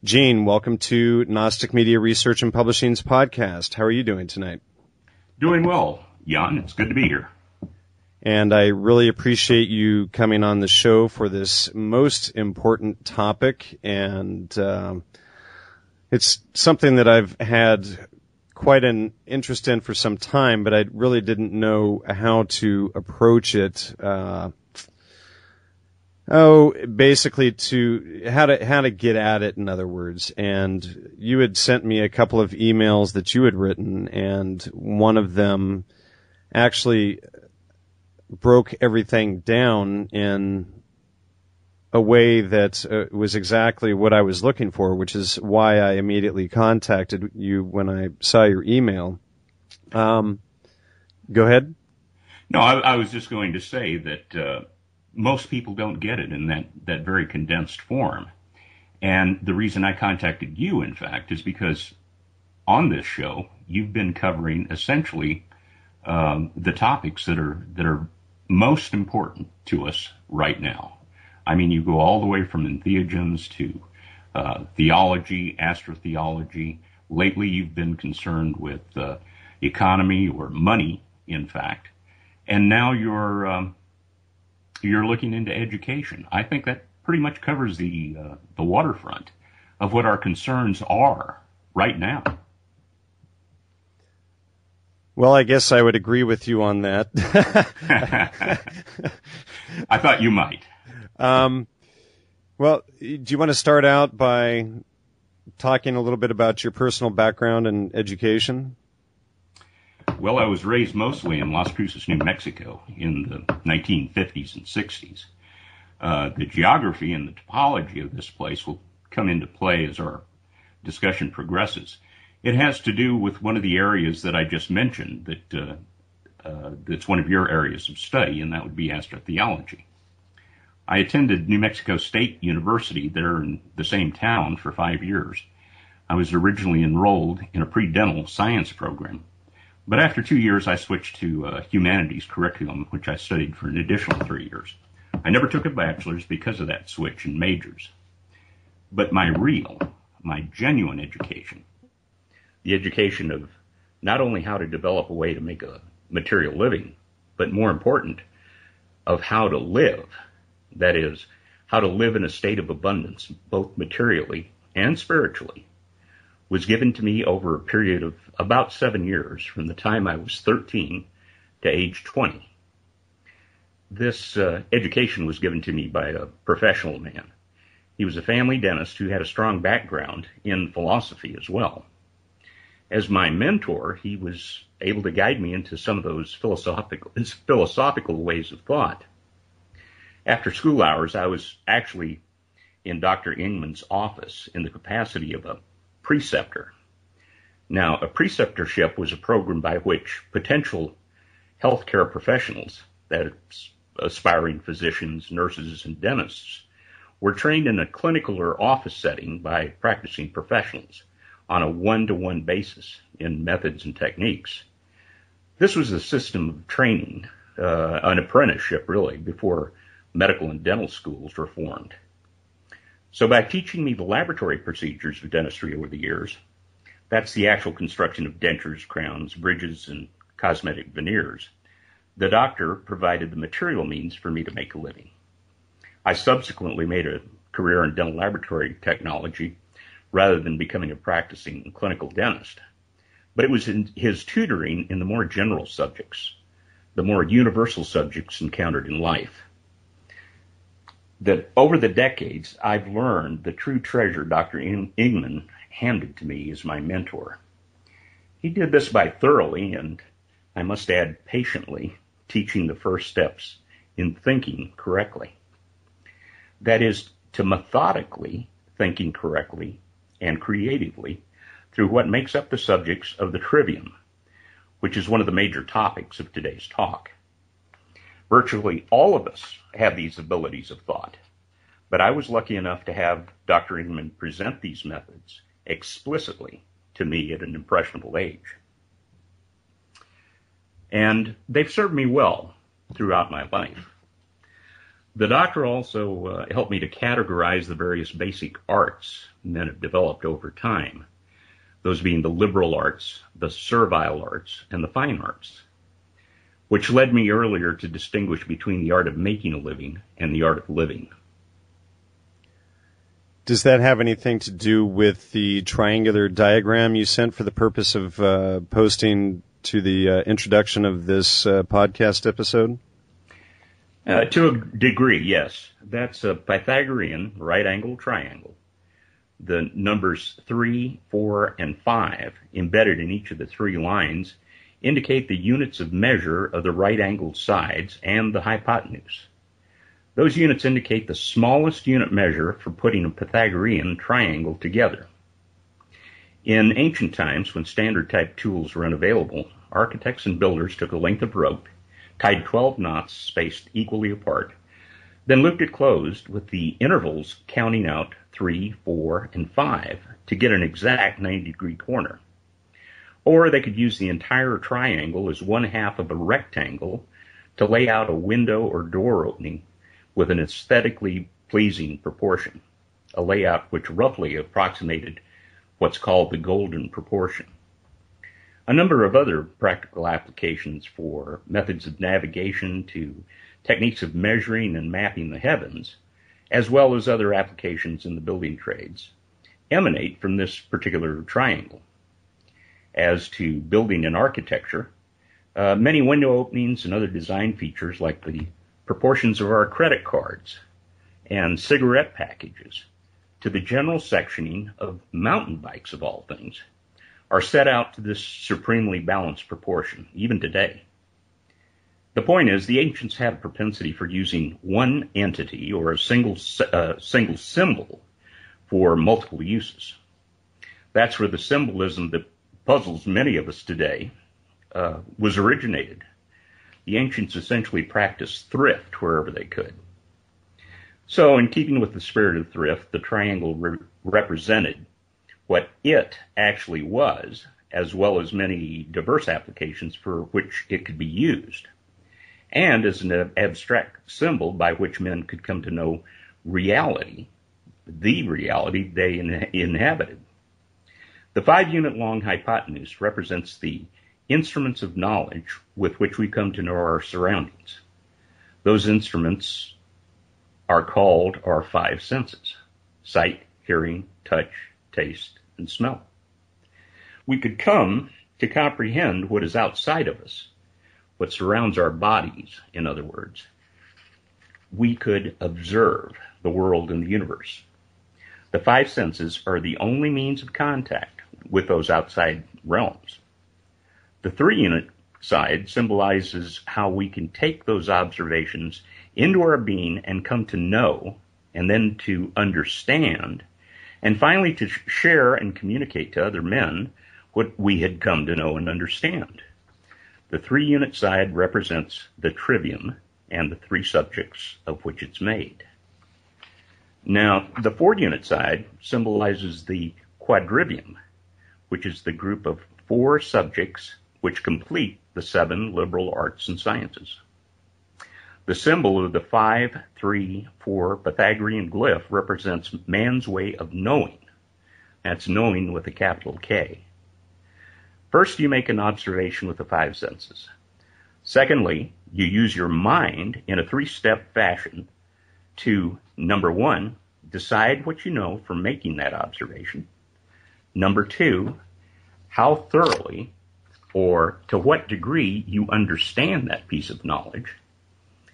Gene, welcome to Gnostic Media Research and Publishing's podcast. How are you doing tonight? Doing well, Jan. It's good to be here. And I really appreciate you coming on the show for this most important topic. And it's something that I've had quite an interest in for some time, but I really didn't know how to approach it. Basically to how to get at it, in other words. And you had sent me a couple of emails that you had written, and one of them actually broke everything down in a way that was exactly what I was looking for, which is why I immediately contacted you when I saw your email. Go ahead. No, I was just going to say that most people don't get it in that very condensed form. And the reason I contacted you, in fact, is because on this show, you've been covering essentially the topics that are most important to us right now. I mean, you go all the way from entheogens to theology, astrotheology. Lately, you've been concerned with economy or money, in fact. And now you're looking into education. I think that pretty much covers the waterfront of what our concerns are right now. Well, I guess I would agree with you on that. I thought you might. Well, do you want to start out by talking a little bit about your personal background and education? Well, I was raised mostly in Las Cruces, New Mexico in the 1950s and 60s. The geography and the topology of this place will come into play as our discussion progresses. It has to do with one of the areas that I just mentioned that's one of your areas of study, and that would be astrotheology. I attended New Mexico State University there in the same town for 5 years. I was originally enrolled in a pre-dental science program. But after 2 years, I switched to humanities curriculum, which I studied for an additional 3 years. I never took a bachelor's because of that switch in majors. But my genuine education, the education of not only how to develop a way to make a material living, but more important, of how to live, that is, how to live in a state of abundance, both materially and spiritually, was given to me over a period of about 7 years, from the time I was 13 to age 20. This education was given to me by a professional man. He was a family dentist who had a strong background in philosophy as well. As my mentor, he was able to guide me into some of those philosophical ways of thought. After school hours, I was actually in Dr. Ingman's office in the capacity of a preceptor. Now, a preceptorship was a program by which potential healthcare professionals, that's aspiring physicians, nurses, and dentists, were trained in a clinical or office setting by practicing professionals on a one-to-one basis in methods and techniques. This was a system of training, an apprenticeship really, before medical and dental schools were formed. So by teaching me the laboratory procedures of dentistry over the years, that's the actual construction of dentures, crowns, bridges, and cosmetic veneers, the doctor provided the material means for me to make a living. I subsequently made a career in dental laboratory technology rather than becoming a practicing clinical dentist. But it was in his tutoring in the more general subjects, the more universal subjects encountered in life, that over the decades, I've learned the true treasure Dr. Ingman handed to me as my mentor. He did this by thoroughly, and I must add patiently, teaching the first steps in thinking correctly. That is, to methodically thinking correctly and creatively through what makes up the subjects of the Trivium, which is one of the major topics of today's talk. Virtually all of us have these abilities of thought, but I was lucky enough to have Dr. Ingman present these methods explicitly to me at an impressionable age. And they've served me well throughout my life. The doctor also helped me to categorize the various basic arts men have developed over time, those being the liberal arts, the servile arts, and the fine arts, which led me earlier to distinguish between the art of making a living and the art of living. Does that have anything to do with the triangular diagram you sent for the purpose of posting to the introduction of this podcast episode? To a degree, yes. That's a Pythagorean right-angled triangle. The numbers 3, 4, and 5 embedded in each of the three lines indicate the units of measure of the right-angled sides and the hypotenuse. Those units indicate the smallest unit measure for putting a Pythagorean triangle together. In ancient times, when standard type tools were unavailable, architects and builders took a length of rope, tied 12 knots spaced equally apart, then looped it closed with the intervals counting out 3, 4, and 5 to get an exact 90-degree corner. Or they could use the entire triangle as one half of a rectangle to lay out a window or door opening with an aesthetically pleasing proportion, a layout which roughly approximated what's called the golden proportion. A number of other practical applications for methods of navigation to techniques of measuring and mapping the heavens, as well as other applications in the building trades, emanate from this particular triangle. As to building and architecture, many window openings and other design features like the proportions of our credit cards and cigarette packages to the general sectioning of mountain bikes of all things are set out to this supremely balanced proportion, even today. The point is, the ancients had a propensity for using one entity or a single symbol for multiple uses. That's where the symbolism that puzzles many of us today was originated. The ancients essentially practiced thrift wherever they could. So, in keeping with the spirit of thrift, the triangle represented what it actually was, as well as many diverse applications for which it could be used, and as an abstract symbol by which men could come to know reality, the reality they inhabited. The 5-unit long hypotenuse represents the instruments of knowledge with which we come to know our surroundings. Those instruments are called our 5 senses: sight, hearing, touch, taste, and smell. We could come to comprehend what is outside of us, what surrounds our bodies, in other words. We could observe the world and the universe. The 5 senses are the only means of contact with those outside realms. The 3-unit side symbolizes how we can take those observations into our being and come to know, and then to understand, and finally to share and communicate to other men what we had come to know and understand. The 3-unit side represents the trivium and the 3 subjects of which it's made. Now, the 4-unit side symbolizes the quadrivium, which is the group of 4 subjects which complete the 7 liberal arts and sciences. The symbol of the 5, 3, 4 Pythagorean glyph represents man's way of knowing. That's knowing with a capital K. First, you make an observation with the 5 senses. Secondly, you use your mind in a 3-step fashion to, number 1, decide what you know from making that observation. Number 2, how thoroughly or to what degree you understand that piece of knowledge.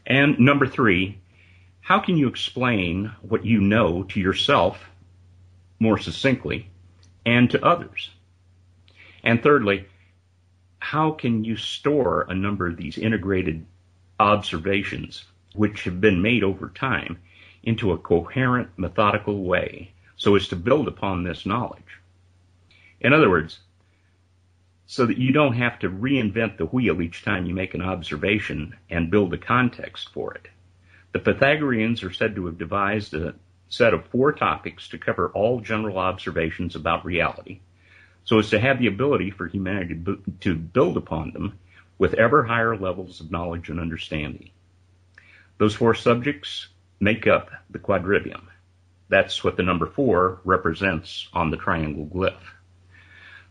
And number 3, how can you explain what you know to yourself more succinctly and to others? And thirdly, how can you store a number of these integrated observations, which have been made over time, into a coherent, methodical way so as to build upon this knowledge? In other words, so that you don't have to reinvent the wheel each time you make an observation and build a context for it. The Pythagoreans are said to have devised a set of 4 topics to cover all general observations about reality, so as to have the ability for humanity to build upon them with ever higher levels of knowledge and understanding. Those 4 subjects make up the quadrivium. That's what the number 4 represents on the triangle glyph.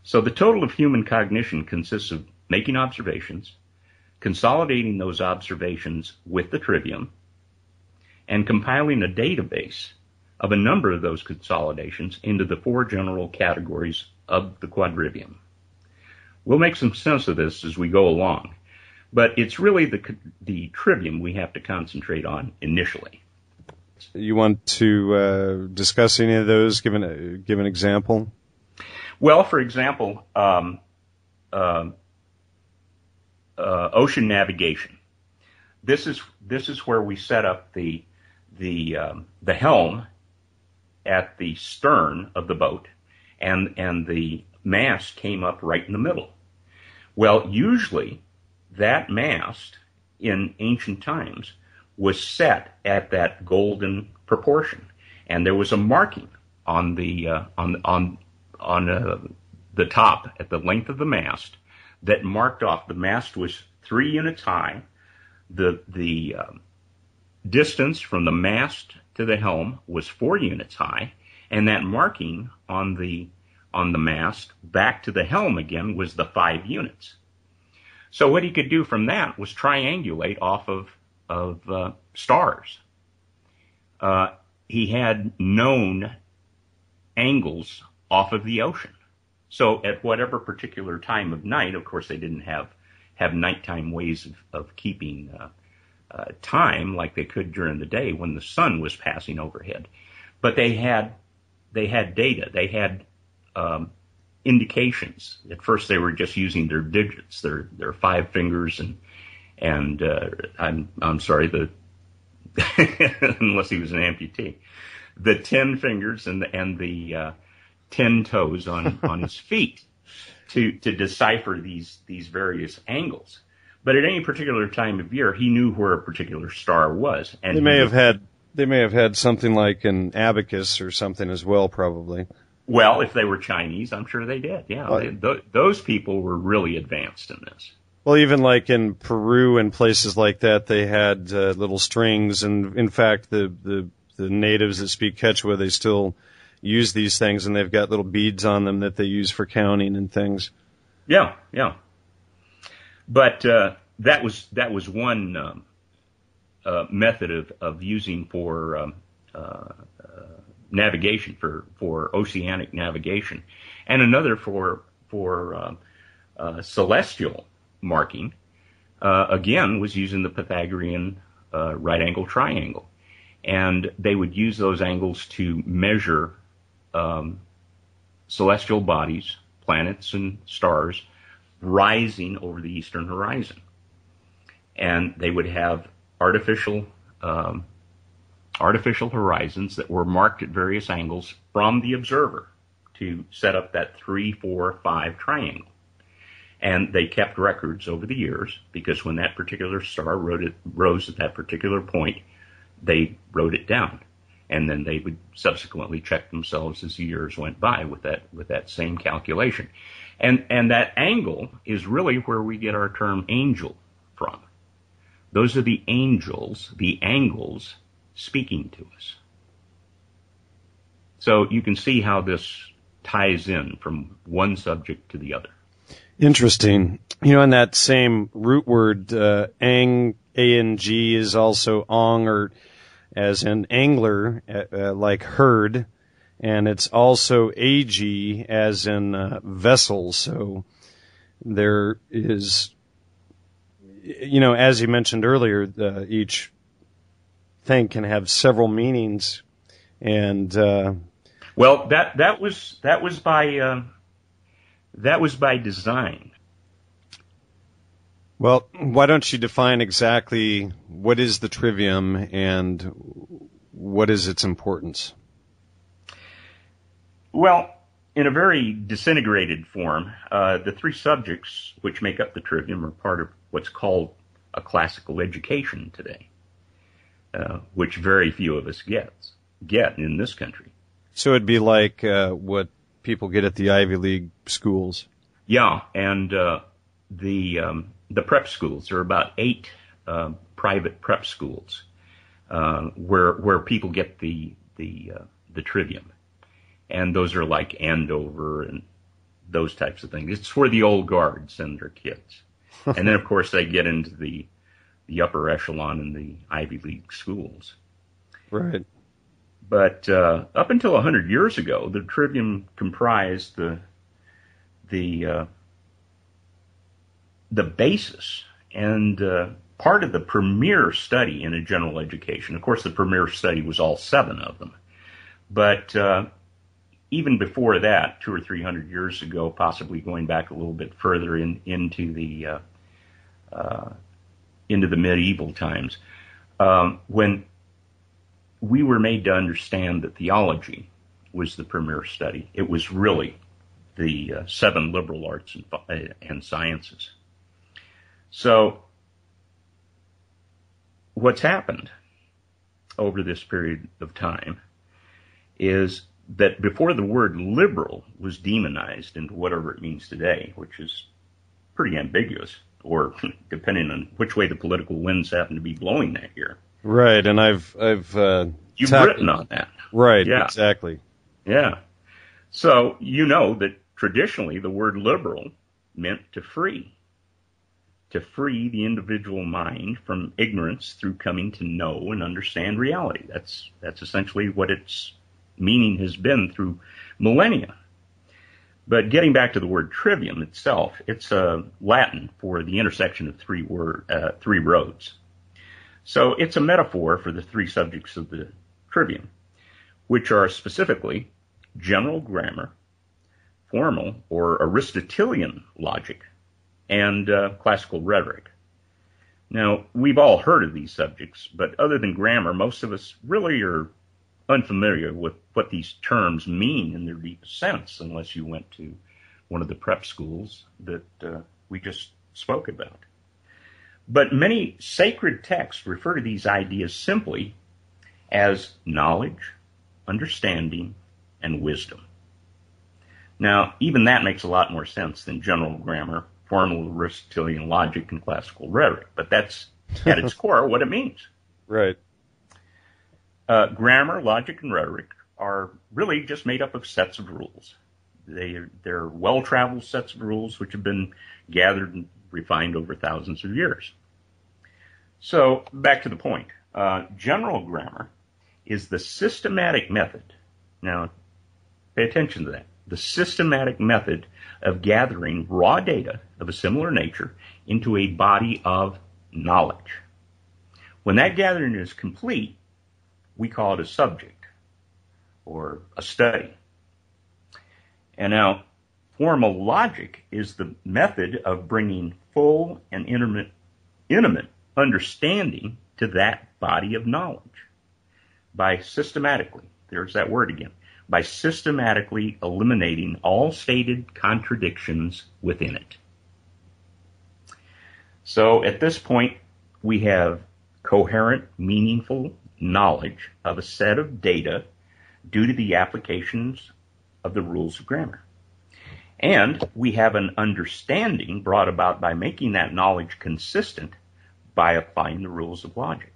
So the total of human cognition consists of making observations, consolidating those observations with the trivium, and compiling a database of a number of those consolidations into the 4 general categories of the quadrivium. We'll make some sense of this as we go along, but it's really the trivium we have to concentrate on initially. You want to discuss any of those? Give an example. Well, for example, ocean navigation. This is where we set up the helm at the stern of the boat, and the mast came up right in the middle. Well, usually that mast in ancient times was set at that golden proportion, and there was a marking on the top at the length of the mast that marked off the mast was 3 units high. The distance from the mast to the helm was 4 units high, and that marking on the mast back to the helm again was the 5 units. So what he could do from that was triangulate off of stars. He had known angles off of the ocean. So at whatever particular time of night, of course they didn't have nighttime ways of keeping time like they could during the day when the sun was passing overhead. But they had data. They had indications. At first they were just using their digits, their 5 fingers and I'm sorry, unless he was an amputee, the 10 fingers and the 10 toes on his feet to decipher these various angles. But at any particular time of year, he knew where a particular star was. And they may have had something like an abacus or something as well, probably. Well, if they were Chinese, I'm sure they did. Yeah, those people were really advanced in this. Well, even like in Peru and places like that, they had little strings, and in fact, the natives that speak Quechua, they still use these things, and they've got little beads on them that they use for counting and things. Yeah. But that was one method of using for navigation, for oceanic navigation, and another for celestial marking. Again, was using the Pythagorean right angle triangle, and they would use those angles to measure celestial bodies, planets and stars, rising over the eastern horizon. And they would have artificial horizons that were marked at various angles from the observer to set up that 3, 4, 5 triangle. And they kept records over the years, because when that particular star rose at that particular point, they wrote it down. And then they would subsequently check themselves as the years went by with that same calculation. And that angle is really where we get our term angel from. Those are the angels, the angles speaking to us. So you can see how this ties in from one subject to the other. Interesting. In that same root word, ang, A-N-G, is also ong, or as in angler, like herd, and it's also ag, as in vessel. So there is, as you mentioned earlier, each thing can have several meanings, and well, that was by design. Well, why don't you define exactly what is the trivium and what is its importance? Well, in a very disintegrated form, the 3 subjects which make up the trivium are part of what's called a classical education today, which very few of us get in this country. So it'd be like what people get at the Ivy League schools. Yeah, and the prep schools, there are about 8 private prep schools, where people get the trivium, and those are like Andover and those types of things. It's for the old guards and their kids, and then of course they get into the upper echelon in the Ivy League schools. Right. But up until 100 years ago, the trivium comprised the basis and part of the premier study in a general education. Of course, the premier study was all 7 of them. But even before that, 200 or 300 years ago, possibly going back a little bit further into the medieval times, when we were made to understand that theology was the premier study, it was really the 7 liberal arts and sciences. So what's happened over this period of time is that before the word liberal was demonized into whatever it means today, which is pretty ambiguous, or depending on which way the political winds happen to be blowing that year. Right, and I've you've written on that. Right, yeah. Exactly. Yeah. So you know that traditionally the word liberal meant to free the individual mind from ignorance through coming to know and understand reality. That's essentially what its meaning has been through millennia. But getting back to the word trivium itself, it's Latin for the intersection of 3 roads. So it's a metaphor for the 3 subjects of the trivium, which are specifically general grammar, formal or Aristotelian logic, and classical rhetoric. Now, we've all heard of these subjects, but other than grammar, most of us really are unfamiliar with what these terms mean in their deepest sense, unless you went to one of the prep schools that we just spoke about. But many sacred texts refer to these ideas simply as knowledge, understanding, and wisdom. Now, even that makes a lot more sense than general grammar, formal Aristotelian logic, and classical rhetoric, but that's at its core what it means. Right. Grammar, logic, and rhetoric are really just made up of sets of rules. They're well-traveled sets of rules which have been gathered and refined over thousands of years. So, back to the point. General grammar is the systematic method. Now, pay attention to that. The systematic method of gathering raw data of a similar nature into a body of knowledge. When that gathering is complete, we call it a subject or a study. And now, formal logic is the method of bringing full and intimate understanding to that body of knowledge by systematically, there's that word again, by systematically eliminating all stated contradictions within it. So at this point, we have coherent, meaningful knowledge of a set of data due to the applications of the rules of grammar. And we have an understanding brought about by making that knowledge consistent by applying the rules of logic.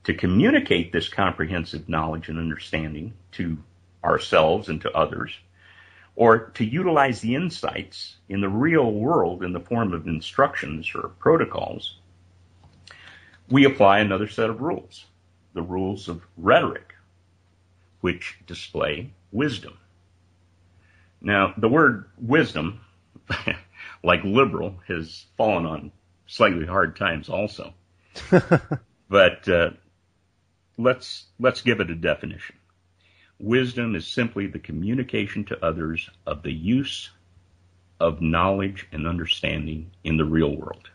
To communicate this comprehensive knowledge and understanding to ourselves and to others, or to utilize the insights in the real world in the form of instructions or protocols, we apply another set of rules, the rules of rhetoric, which display wisdom. Now, the word wisdom, like liberal, has fallen on slightly hard times also. But let's give it a definition. Wisdom is simply the communication to others of the use of knowledge and understanding in the real world.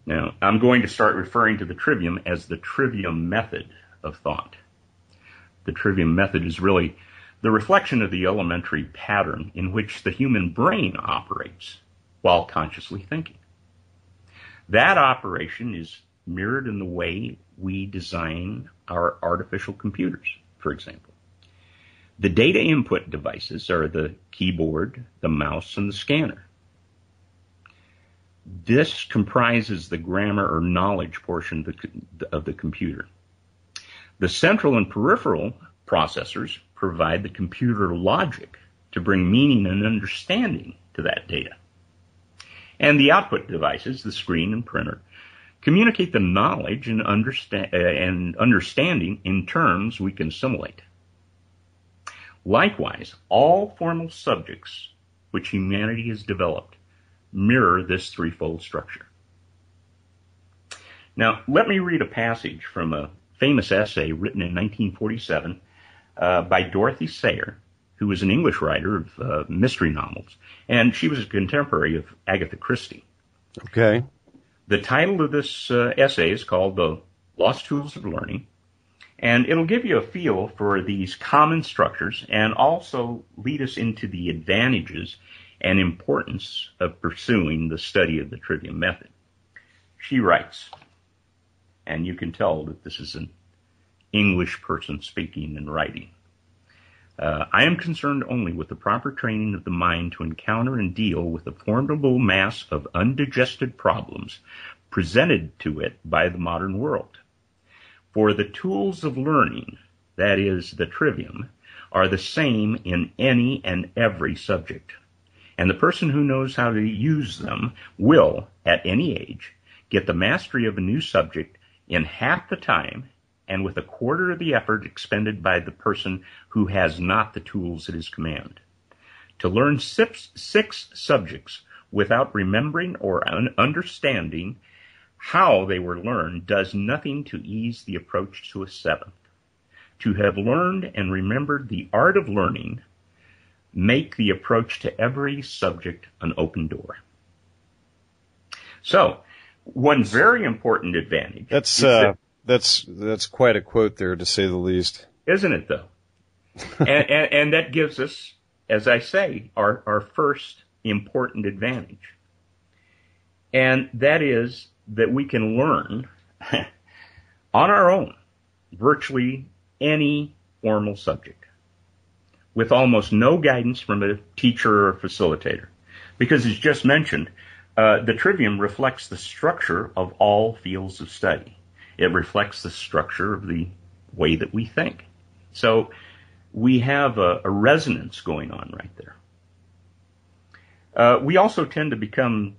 Now, I'm going to start referring to the trivium as the trivium method of thought. The trivium method is really the reflection of the elementary pattern in which the human brain operates while consciously thinking. That operation is mirrored in the way we design our artificial computers, for example. The data input devices are the keyboard, the mouse, and the scanner. This comprises the grammar or knowledge portion of the computer. The central and peripheral processors provide the computer logic to bring meaning and understanding to that data. And the output devices, the screen and printer, communicate the knowledge and understanding in terms we can assimilate. Likewise, all formal subjects which humanity has developed mirror this threefold structure. Now, let me read a passage from a famous essay written in 1947 by Dorothy Sayre, who was an English writer of mystery novels, and she was a contemporary of Agatha Christie. Okay. The title of this essay is called The Lost Tools of Learning, and it'll give you a feel for these common structures and also lead us into the advantages and importance of pursuing the study of the Trivium Method. She writes, and you can tell that this is an English person speaking and writing. I am concerned only with the proper training of the mind to encounter and deal with the formidable mass of undigested problems presented to it by the modern world. For the tools of learning, that is, the trivium, are the same in any and every subject. And the person who knows how to use them will, at any age, get the mastery of a new subject in half the time and with a quarter of the effort expended by the person who has not the tools at his command. To learn six subjects without remembering or understanding how they were learned does nothing to ease the approach to a seventh. To have learned and remembered the art of learning make the approach to every subject an open door. So, one very important advantage. That's quite a quote there, to say the least. Isn't it, though? and that gives us, as I say, our first important advantage. And that is that we can learn on our own virtually any formal subject, with almost no guidance from a teacher or facilitator. Because as just mentioned, the trivium reflects the structure of all fields of study. It reflects the structure of the way that we think. So we have a resonance going on right there. We also tend to become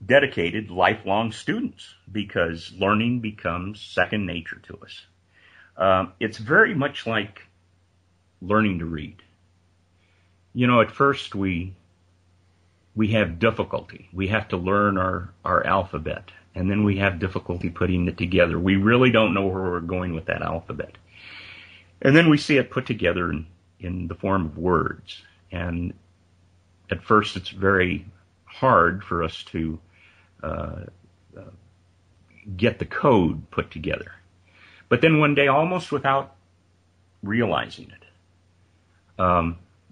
dedicated lifelong students because learning becomes second nature to us. It's very much like learning to read. You know, at first we have difficulty. We have to learn our alphabet, and then we have difficulty putting it together. We really don't know where we're going with that alphabet. And then we see it put together in the form of words. And at first it's very hard for us to get the code put together. But then one day, almost without realizing it,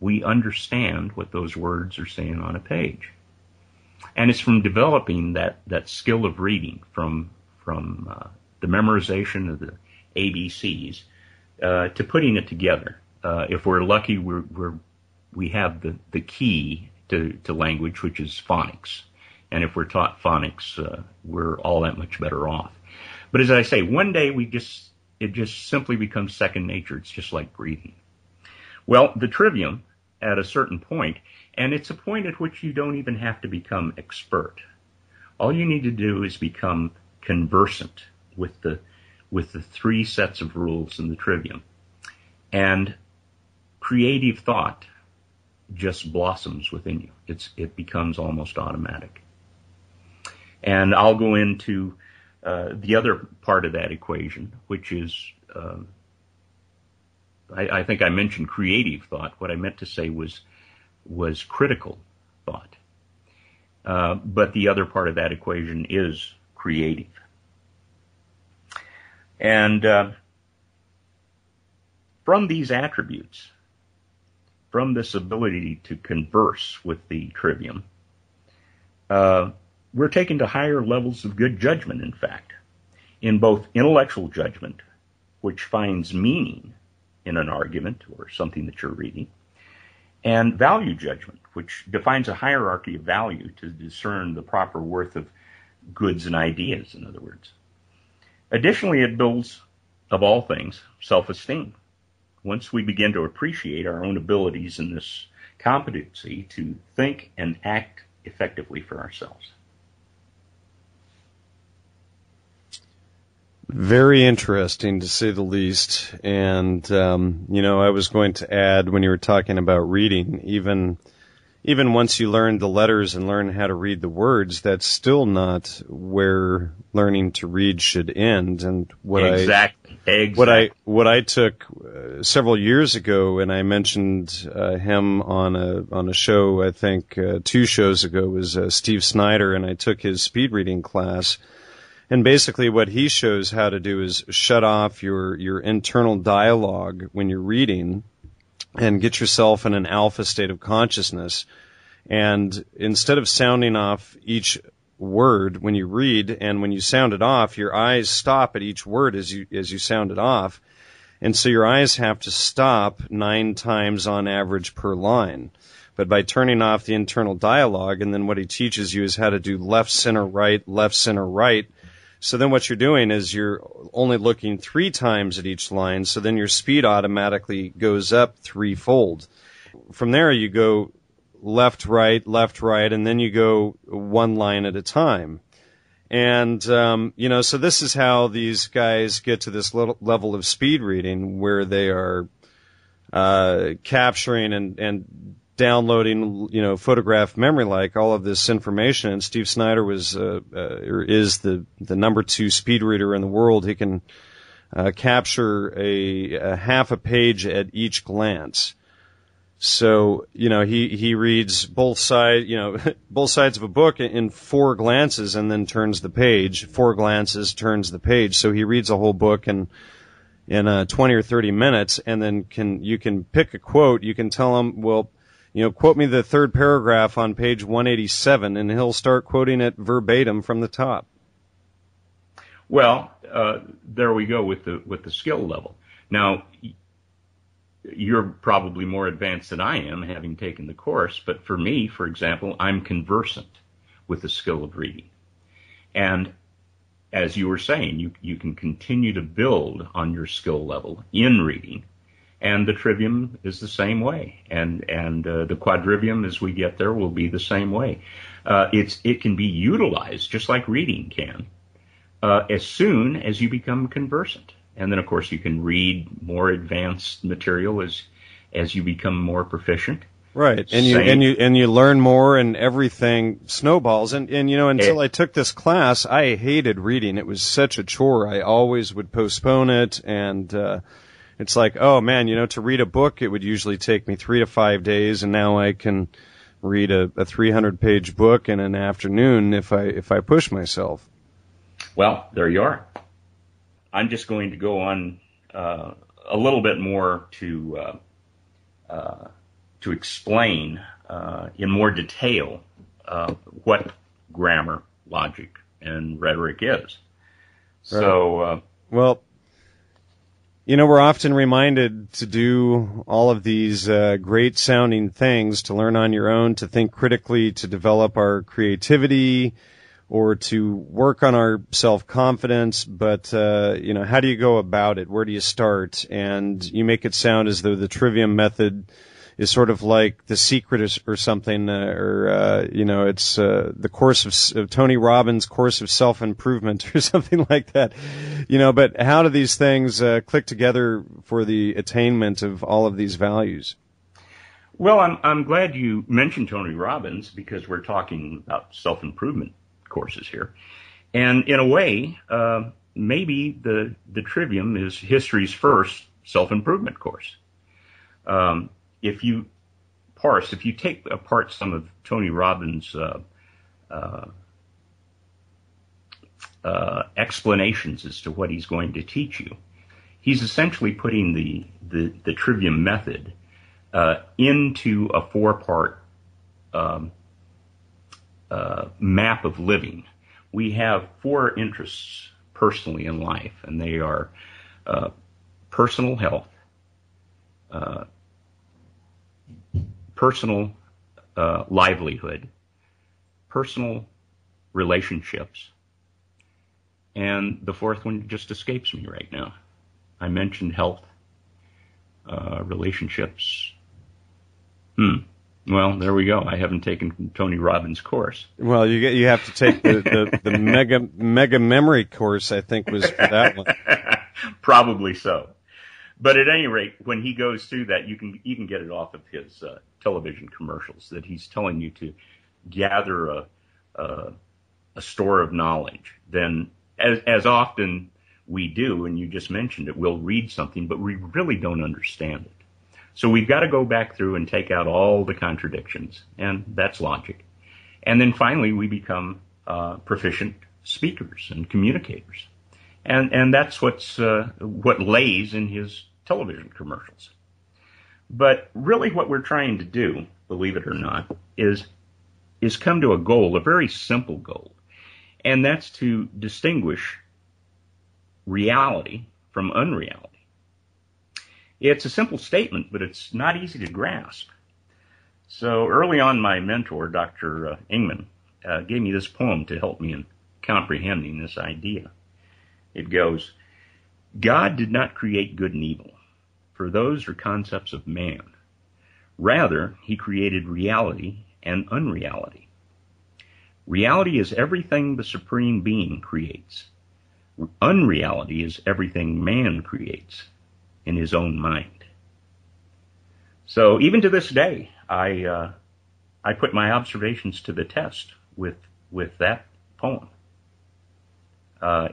we understand what those words are saying on a page. And it's from developing that skill of reading, from the memorization of the ABCs, to putting it together. If we're lucky, we have the key to language, which is phonics. And if we're taught phonics, we're all that much better off. But as I say, one day it just simply becomes second nature. It's just like breathing. Well, the trivium, at a certain point, and it's a point at which you don't even have to become expert. All you need to do is become conversant with the three sets of rules in the trivium. And creative thought just blossoms within you. It becomes almost automatic. And I'll go into the other part of that equation, which is, I think I mentioned creative thought. What I meant to say was critical thought. But the other part of that equation is creative. And from these attributes, from this ability to converse with the trivium, we're taken to higher levels of good judgment, in fact, in both intellectual judgment, which finds meaning in an argument or something that you're reading, and value judgment, which defines a hierarchy of value to discern the proper worth of goods and ideas, in other words. Additionally, it builds, of all things, self-esteem. Once we begin to appreciate our own abilities in this competency to think and act effectively for ourselves. Very interesting, to say the least. And, I was going to add, when you were talking about reading, even once you learn the letters and learn how to read the words, that's still not where learning to read should end. And what I took several years ago, and I mentioned him on a show, I think 2 shows ago, was Steve Snyder, and I took his speed reading class. And basically what he shows how to do is shut off your internal dialogue when you're reading and get yourself in an alpha state of consciousness. And instead of sounding off each word when you read, and when you sound it off, your eyes stop at each word as you sound it off. And so your eyes have to stop 9 times on average per line. But by turning off the internal dialogue, and then what he teaches you is how to do left, center, right, left, center, right. So then what you're doing is you're only looking 3 times at each line, so then your speed automatically goes up 3-fold. From there you go left, right, and then you go 1 line at a time. And, so this is how these guys get to this level of speed reading, where they are capturing and downloading, photograph memory like all of this information. And Steve Snyder is the number 2 speed reader in the world. He can capture a half a page at each glance. So, he reads both sides of a book in 4 glances, and then turns the page. 4 glances, turns the page. So he reads a whole book in 20 or 30 minutes, and then you can pick a quote. You can tell him, well, quote me the 3rd paragraph on page 187, and he'll start quoting it verbatim from the top. Well, there we go with the skill level. Now, you're probably more advanced than I am, having taken the course, but for me, for example, I'm conversant with the skill of reading. And as you were saying, you can continue to build on your skill level in reading. And the trivium is the same way, and the quadrivium, as we get there, will be the same way. It can be utilized just like reading can, as soon as you become conversant. And then, of course, you can read more advanced material as you become more proficient. Right, and you learn more, and everything snowballs. And until I took this class, I hated reading. It was such a chore. I always would postpone it, and it's like, oh man, to read a book, it would usually take me 3 to 5 days, and now I can read a 300-page book in an afternoon if I push myself. Well, there you are. I'm just going to go on a little bit more to explain in more detail what grammar, logic, and rhetoric is. Right. So, we're often reminded to do all of these great-sounding things, to learn on your own, to think critically, to develop our creativity, or to work on our self-confidence. But, how do you go about it? Where do you start? And you make it sound as though the Trivium Method is sort of like The Secret or something, it's the course of Tony Robbins' course of self-improvement or something like that. But how do these things click together for the attainment of all of these values? Well, I'm glad you mentioned Tony Robbins, because we're talking about self-improvement courses here. And in a way, maybe the Trivium is history's first self-improvement course. If you take apart some of Tony Robbins' explanations as to what he's going to teach you, he's essentially putting the Trivium Method into a 4-part map of living. We have 4 interests personally in life, and they are personal health, personal livelihood, personal relationships, and the fourth one just escapes me right now. I mentioned health, relationships. Well, there we go. I haven't taken Tony Robbins' course. Well, you have to take the mega memory course, I think, was for that one. Probably so. But at any rate, when he goes through that, you can get it off of his television commercials, that he's telling you to gather a store of knowledge. Then, as often we do, and you just mentioned it, we'll read something, but we really don't understand it. So we've got to go back through and take out all the contradictions, and that's logic. And then finally, we become proficient speakers and communicators. And that's what lays in his television commercials. But really what we're trying to do, believe it or not, is come to a goal, a very simple goal. And that's to distinguish reality from unreality. It's a simple statement, but it's not easy to grasp. So early on, my mentor, Dr. Ingman, gave me this poem to help me in comprehending this idea. It goes, God did not create good and evil, for those are concepts of man. Rather, he created reality and unreality. Reality is everything the Supreme Being creates. Unreality is everything man creates in his own mind. So even to this day, I put my observations to the test with that poem.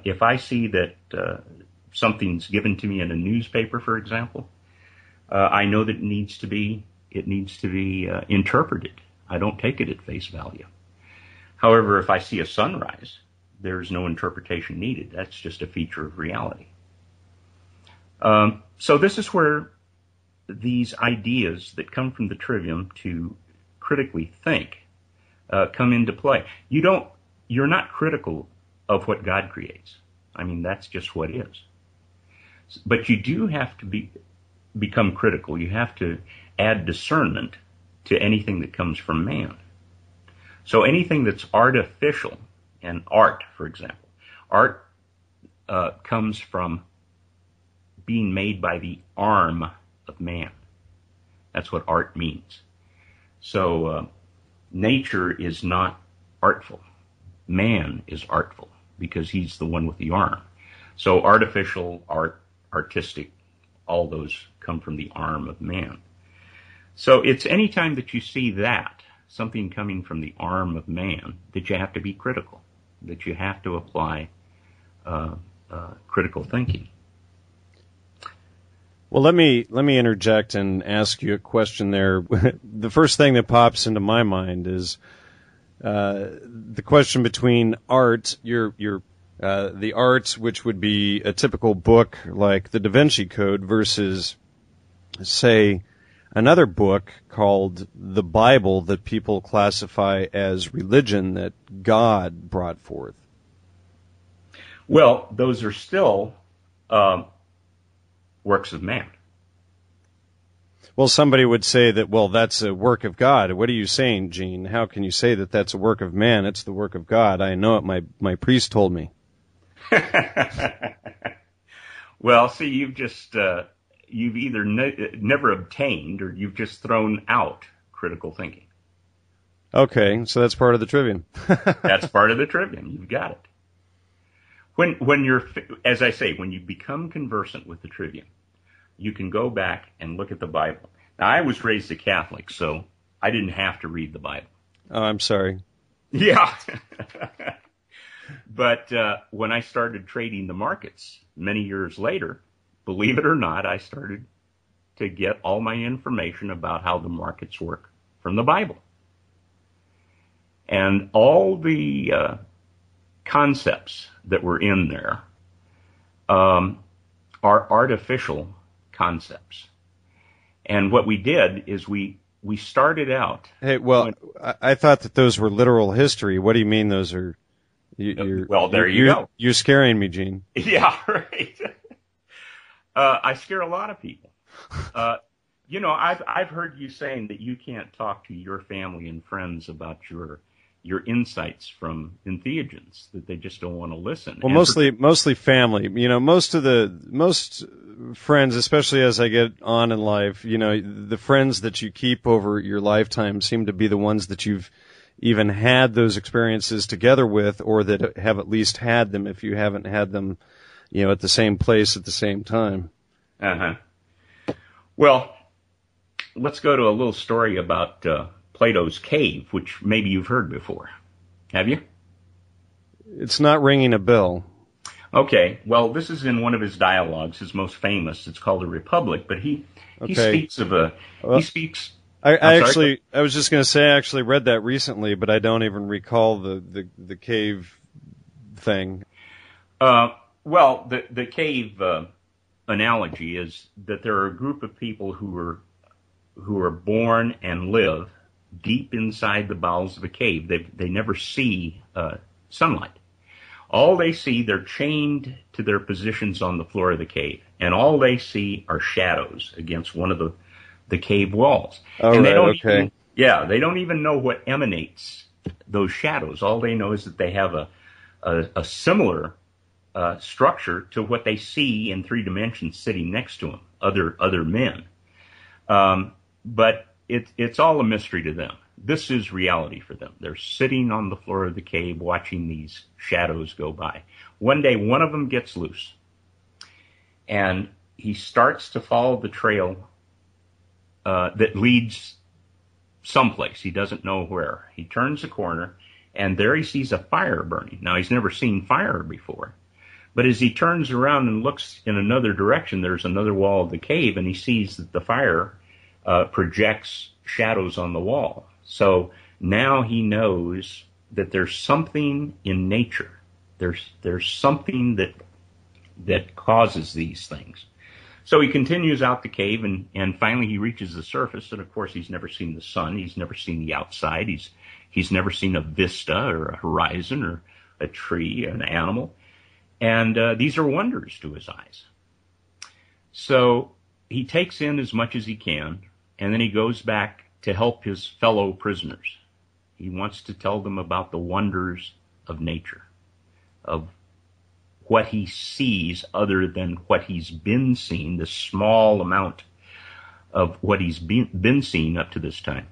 If I see that something's given to me in a newspaper, for example, I know that it needs to be interpreted. I don't take it at face value. However, if I see a sunrise, there's no interpretation needed. That's just a feature of reality. So this is where these ideas that come from the Trivium to critically think come into play. You're not critical of what God creates. I mean, that's just what is. But you do have to become critical. You have to add discernment to anything that comes from man. So anything that's artificial, and art, for example, art comes from being made by the arm of man. That's what art means. So nature is not artful. Man is artful because he's the one with the arm. So artificial, art, artistic, all those come from the arm of man. So it's any time that you see that, something coming from the arm of man, that you have to be critical, that you have to apply critical thinking. Well, let me interject and ask you a question there. The first thing that pops into my mind is the question between art, the art which would be a typical book like the Da Vinci Code versus, say, another book called the Bible that people classify as religion that God brought forth. Well, those are still works of man. Well, somebody would say that, well, that's a work of God. What are you saying, Gene? How can you say that that's a work of man? It's the work of God. I know it. My priest told me. Well, see, you've either never obtained or you've just thrown out critical thinking. Okay, so that's part of the Trivium. That's part of the Trivium. You've got it. When you're, as I say, when you become conversant with the Trivium, you can go back and look at the Bible. Now, I was raised a Catholic, so I didn't have to read the Bible. Oh, I'm sorry. Yeah. But when I started trading the markets many years later, believe it or not, I started to get all my information about how the markets work from the Bible. And all the concepts that were in there are artificial concepts. And what we did is we started out... Hey, well, I thought that those were literal history. What do you mean those are... well, there you go. You're scaring me, Gene. Yeah, right. I scare a lot of people. I've heard you saying that you can't talk to your family and friends about your insights from entheogens, that they just don't want to listen. Well, mostly family. Most friends, especially as I get on in life, the friends that you keep over your lifetime seem to be the ones that you've even had those experiences together with, or that have at least had them if you haven't had them, at the same place at the same time. Uh-huh. Well, let's go to a little story about Plato's cave, which maybe you've heard before. Have you? It's not ringing a bell. Okay. Well, this is in one of his dialogues, his most famous. It's called The Republic, but he speaks of I was just going to say I actually read that recently, but I don't even recall the cave thing. Well, the cave analogy is that there are a group of people who are born and live deep inside the bowels of a cave. They never see sunlight. All they see, they're chained to their positions on the floor of the cave, and all they see are shadows against one of the cave walls. And they don't even know what emanates those shadows. All they know is that they have a similar structure to what they see in 3 dimensions sitting next to them, other men. But it's all a mystery to them. This is reality for them. They're sitting on the floor of the cave watching these shadows go by. One day, one of them gets loose, and he starts to follow the trail that leads someplace. He doesn't know where. He turns a corner, and there he sees a fire burning. Now, he's never seen fire before. But as he turns around and looks in another direction, there's another wall of the cave, and he sees that the fire projects shadows on the wall. So now he knows that there's something in nature. There's something that causes these things. So he continues out the cave, and finally he reaches the surface, and of course he's never seen the sun, he's never seen the outside, he's never seen a vista or a horizon or a tree, an animal. And these are wonders to his eyes. So he takes in as much as he can, and then he goes back to help his fellow prisoners. He wants to tell them about the wonders of nature, of what he sees other than what he's been seeing, the small amount of what he's been seeing up to this time.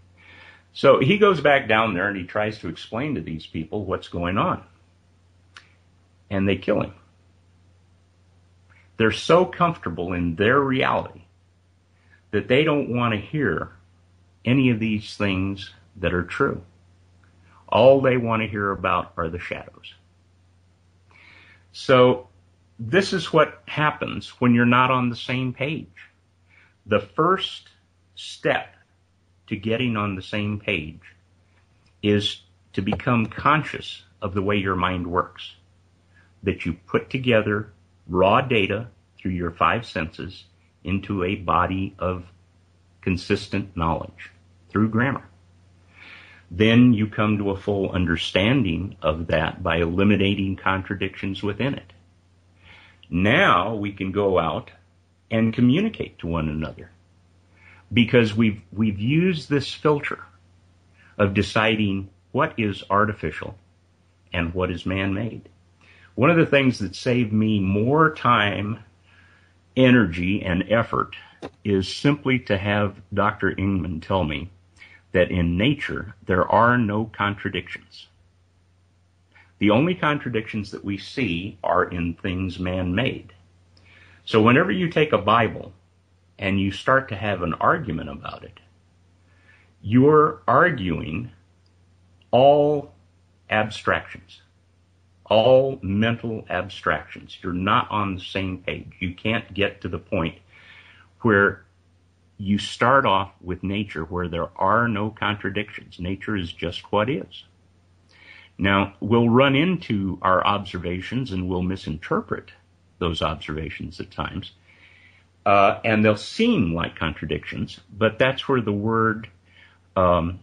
So he goes back down there and he tries to explain to these people what's going on. And they kill him. They're so comfortable in their reality that they don't want to hear any of these things that are true. All they want to hear about are the shadows. So this is what happens when you're not on the same page. The first step to getting on the same page is to become conscious of the way your mind works. That you put together raw data through your 5 senses into a body of consistent knowledge through grammar. Then you come to a full understanding of that by eliminating contradictions within it. Now we can go out and communicate to one another because we've used this filter of deciding what is artificial and what is man-made. One of the things that saved me more time, energy, and effort is simply to have Dr. Ingman tell me that in nature there are no contradictions. The only contradictions that we see are in things man-made. So whenever you take a Bible and you start to have an argument about it, you're arguing all abstractions. All mental abstractions. You're not on the same page. You can't get to the point where you start off with nature where there are no contradictions. Nature is just what is. Now, we'll run into our observations and we'll misinterpret those observations at times. And they'll seem like contradictions, but that's where the word, I'm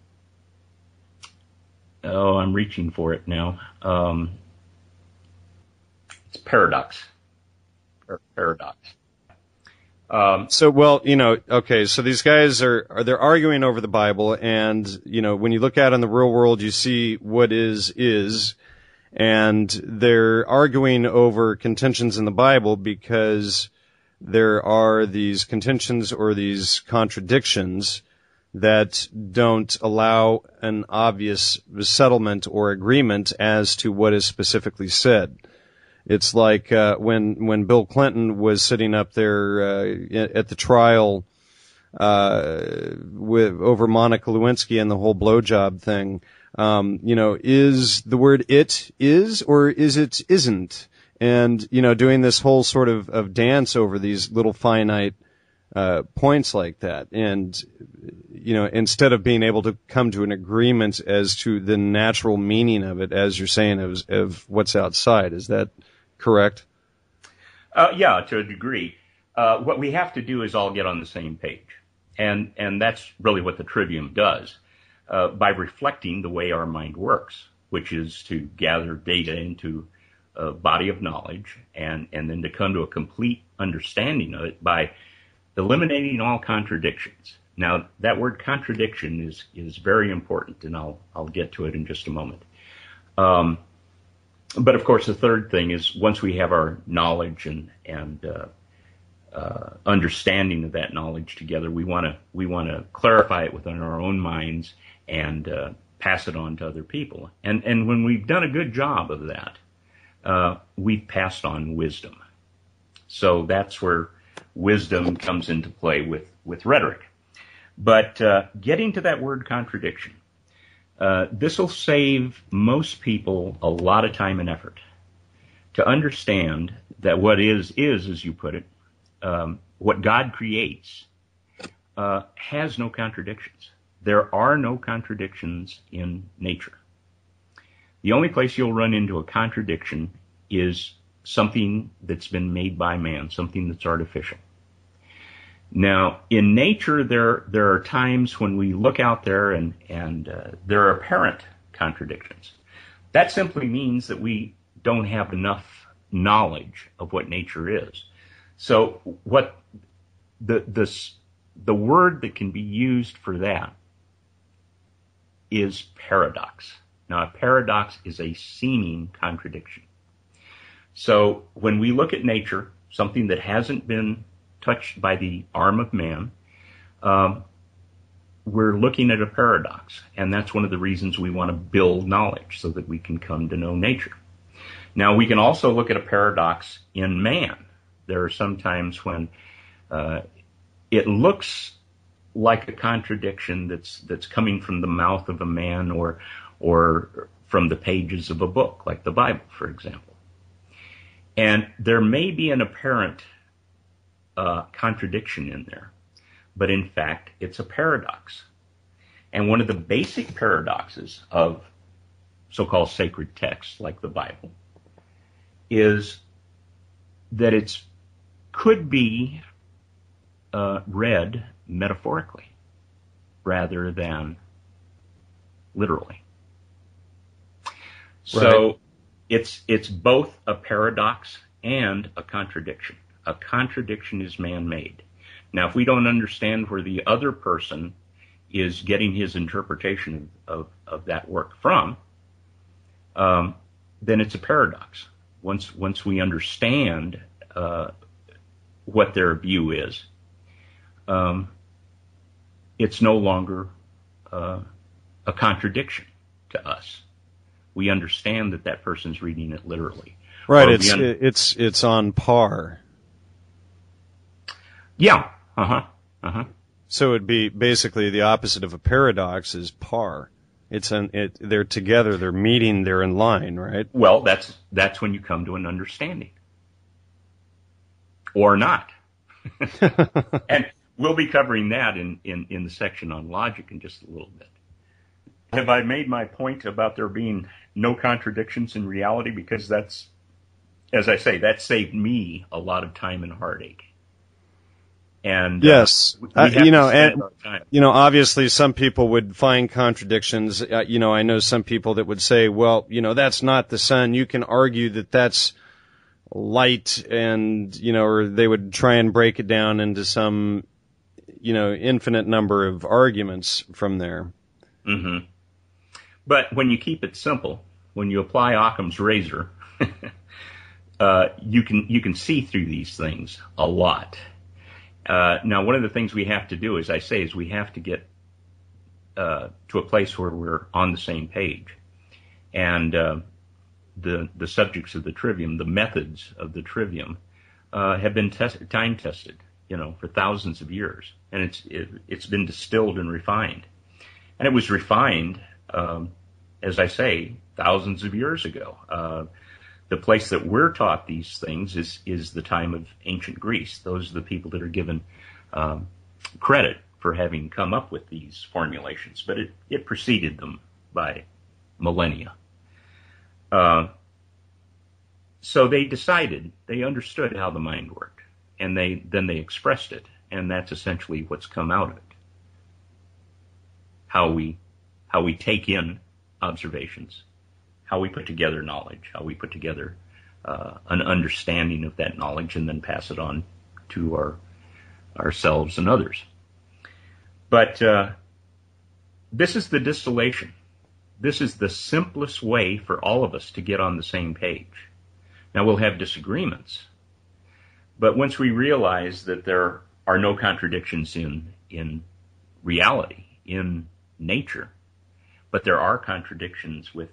reaching for it now. It's paradox. Paradox. So, well, okay, so these guys they're arguing over the Bible, and, when you look out in the real world, you see what is, and they're arguing over contentions in the Bible because there are these contentions or these contradictions that don't allow an obvious settlement or agreement as to what is specifically said. It's like when Bill Clinton was sitting up there at the trial over Monica Lewinsky and the whole blowjob thing. Is the word "it" is or is it isn't? And doing this whole sort of dance over these little finite points like that, and instead of being able to come to an agreement as to the natural meaning of it, as you're saying, of what's outside. Is that correct? Yeah, to a degree. What we have to do is all get on the same page. And that's really what the Trivium does, by reflecting the way our mind works, which is to gather data into a body of knowledge and then to come to a complete understanding of it by eliminating all contradictions. Now, that word contradiction is very important, and I'll get to it in just a moment. But of course, the third thing is once we have our knowledge and understanding of that knowledge together, we want to clarify it within our own minds and pass it on to other people. And when we've done a good job of that, we've passed on wisdom. So that's where wisdom comes into play with rhetoric. But getting to that word contradiction. This will save most people a lot of time and effort to understand that what is, as you put it, what God creates has no contradictions. There are no contradictions in nature. The only place you'll run into a contradiction is something that's been made by man, something that's artificial. Now, in nature, there are times when we look out there and there are apparent contradictions. That simply means that we don't have enough knowledge of what nature is. So what the word that can be used for that is paradox. Now, a paradox is a seeming contradiction. So when we look at nature, something that hasn't been touched by the arm of man, we're looking at a paradox. And that's one of the reasons we want to build knowledge so that we can come to know nature. Now, we can also look at a paradox in man. There are some times when it looks like a contradiction that's coming from the mouth of a man or from the pages of a book, like the Bible, for example. And there may be an apparent contradiction in there, but in fact, it's a paradox. And one of the basic paradoxes of so-called sacred texts like the Bible is that it could be read metaphorically rather than literally. So it's both a paradox and a contradiction. A contradiction is man-made. Now, if we don't understand where the other person is getting his interpretation of that work from, then it's a paradox. Once we understand what their view is, it's no longer a contradiction to us. We understand that person's reading it literally. Right. It's on par. Yeah. So it'd be basically the opposite of a paradox is par. They're together, they're meeting, they're in line, right? Well, that's when you come to an understanding. Or not. And we'll be covering that in the section on logic in just a little bit. Have I made my point about there being no contradictions in reality? Because that's, as I say, that saved me a lot of time and heartache. And yes, obviously some people would find contradictions. I know some people that would say, well, that's not the sun. You can argue that that's light and, or they would try and break it down into some, infinite number of arguments from there. Mm-hmm. But when you keep it simple, when you apply Occam's razor, you can see through these things a lot. Now, one of the things we have to do, as I say, is we have to get to a place where we're on the same page. And the subjects of the trivium, the methods of the trivium, have been time tested, for thousands of years, and it's been distilled and refined. And it was refined, as I say, thousands of years ago. The place that we're taught these things is the time of ancient Greece. Those are the people that are given credit for having come up with these formulations, but it preceded them by millennia. So they decided, they understood how the mind worked, and then they expressed it, and that's essentially what's come out of it. How we take in observations, how we put together knowledge, how we put together an understanding of that knowledge, and then pass it on to ourselves and others. But this is the distillation. This is the simplest way for all of us to get on the same page. Now, we'll have disagreements, but once we realize that there are no contradictions in reality, in nature, but there are contradictions with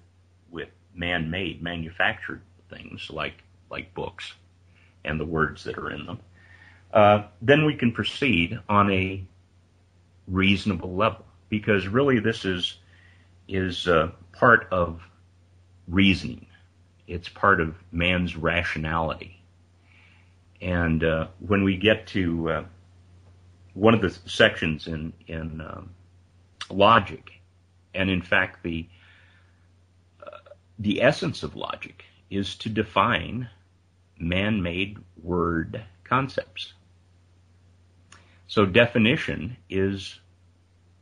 man-made, manufactured things like books and the words that are in them, then we can proceed on a reasonable level, because really this is part of reasoning. It's part of man's rationality. And when we get to one of the sections in logic, and in fact the essence of logic is to define man-made word concepts. So definition is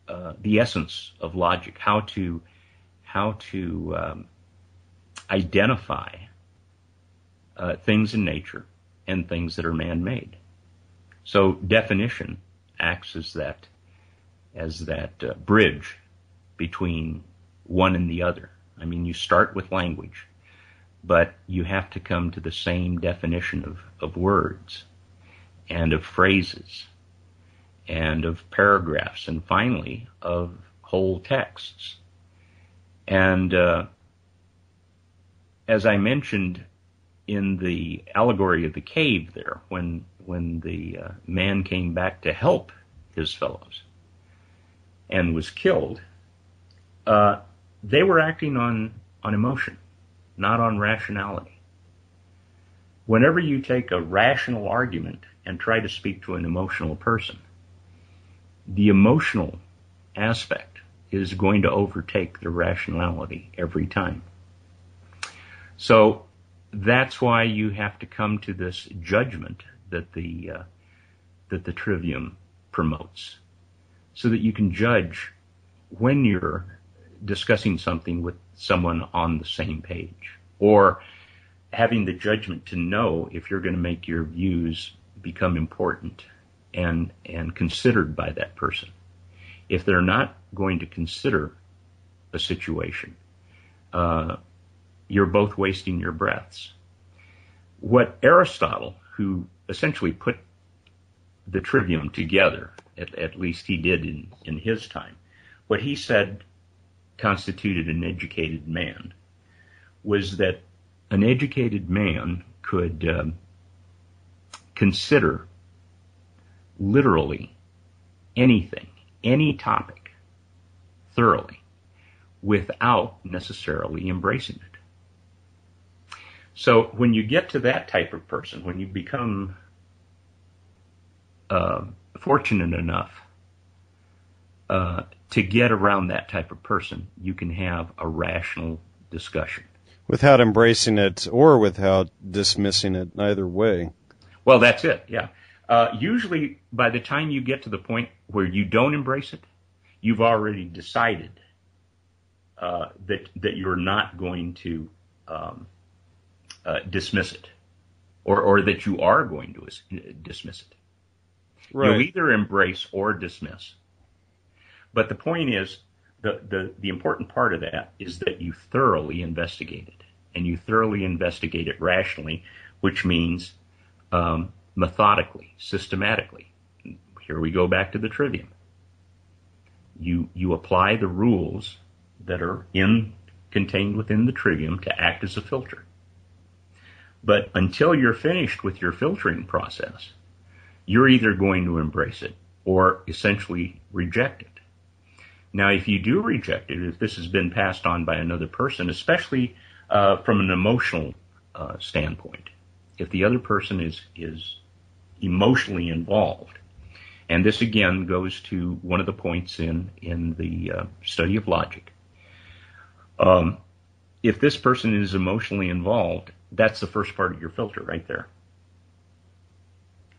the essence of logic, how to identify things in nature and things that are man-made. So definition acts as that bridge between one and the other. I mean, you start with language, but you have to come to the same definition of words and of phrases and of paragraphs and finally of whole texts. And as I mentioned in the allegory of the cave there, when the man came back to help his fellows and was killed, they were acting on emotion, not on rationality. Whenever you take a rational argument and try to speak to an emotional person, the emotional aspect is going to overtake the rationality every time. So that's why you have to come to this judgment that the trivium promotes, so that you can judge when you're discussing something with someone on the same page, or having the judgment to know if you're going to make your views become important and considered by that person. If they're not going to consider a situation, you're both wasting your breaths. What Aristotle, who essentially put the trivium together, at least he did in his time, what he said constituted an educated man was that an educated man could consider literally anything, any topic, thoroughly, without necessarily embracing it. So when you get to that type of person, when you become fortunate enough to get around that type of person, you can have a rational discussion. Without embracing it or without dismissing it, either way. Well, that's it, yeah. Usually, by the time you get to the point where you don't embrace it, you've already decided that you're not going to dismiss it. or that you are going to dismiss it. Right. You'll either embrace or dismiss. But the point is, the important part of that is that you thoroughly investigate it, and you thoroughly investigate it rationally, which means methodically, systematically. Here we go back to the trivium. You apply the rules that are contained within the trivium to act as a filter. But until you're finished with your filtering process, you're either going to embrace it or essentially reject it. Now, if you do reject it, if this has been passed on by another person, especially from an emotional standpoint, if the other person is emotionally involved, and this again goes to one of the points in the study of logic. If this person is emotionally involved, that's the first part of your filter right there.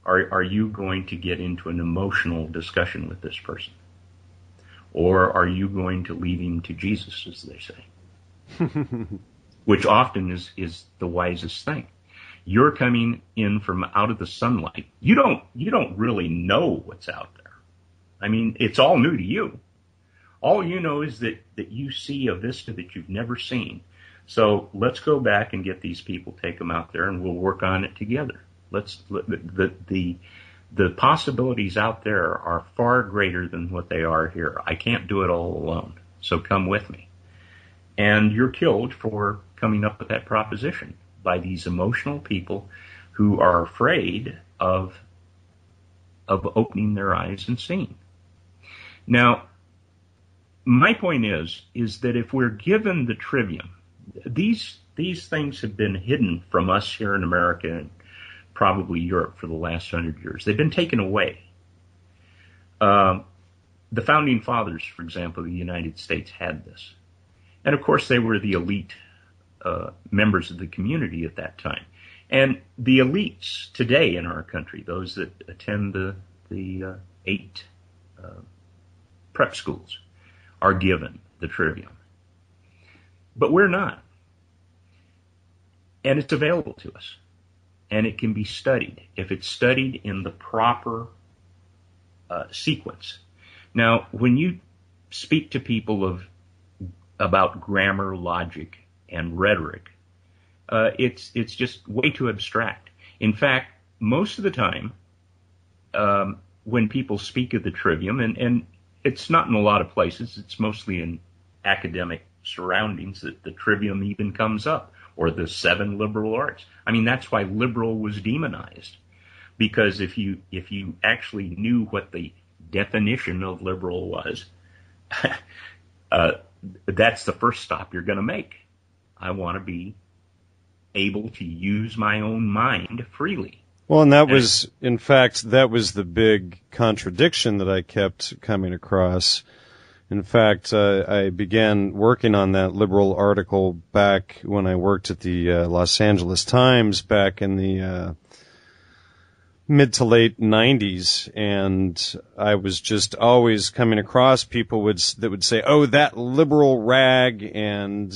Are you going to get into an emotional discussion with this person? Or are you going to lead him to Jesus, as they say? Which often is the wisest thing. You're coming in from out of the sunlight. You don't really know what's out there. I mean, it's all new to you. All you know is that you see a vista that you've never seen. So let's go back and get these people, take them out there, and we'll work on it together. The possibilities out there are far greater than what they are here. I can't do it all alone. So come with me. And you're killed for coming up with that proposition by these emotional people who are afraid of opening their eyes and seeing. Now, my point is that if we're given the trivium, these things have been hidden from us here in America and probably Europe for the last 100 years. They've been taken away. The founding fathers, for example, of the United States had this. And of course, they were the elite members of the community at that time. And the elites today in our country, those that attend the 8 prep schools, are given the trivium. But we're not. And it's available to us. And it can be studied if it's studied in the proper sequence. Now, when you speak to people about grammar, logic, and rhetoric, it's just way too abstract. In fact, most of the time, when people speak of the trivium, and it's not in a lot of places, it's mostly in academic surroundings that the trivium even comes up, or the 7 liberal arts. I mean, that's why liberal was demonized, because if you actually knew what the definition of liberal was, that's the first stop you're going to make. I want to be able to use my own mind freely. Well, and that was, in fact, that was the big contradiction that I kept coming across. In fact, I began working on that liberal article back when I worked at the Los Angeles Times back in the mid to late 90s, and I was just always coming across people that would say, "Oh, that liberal rag," and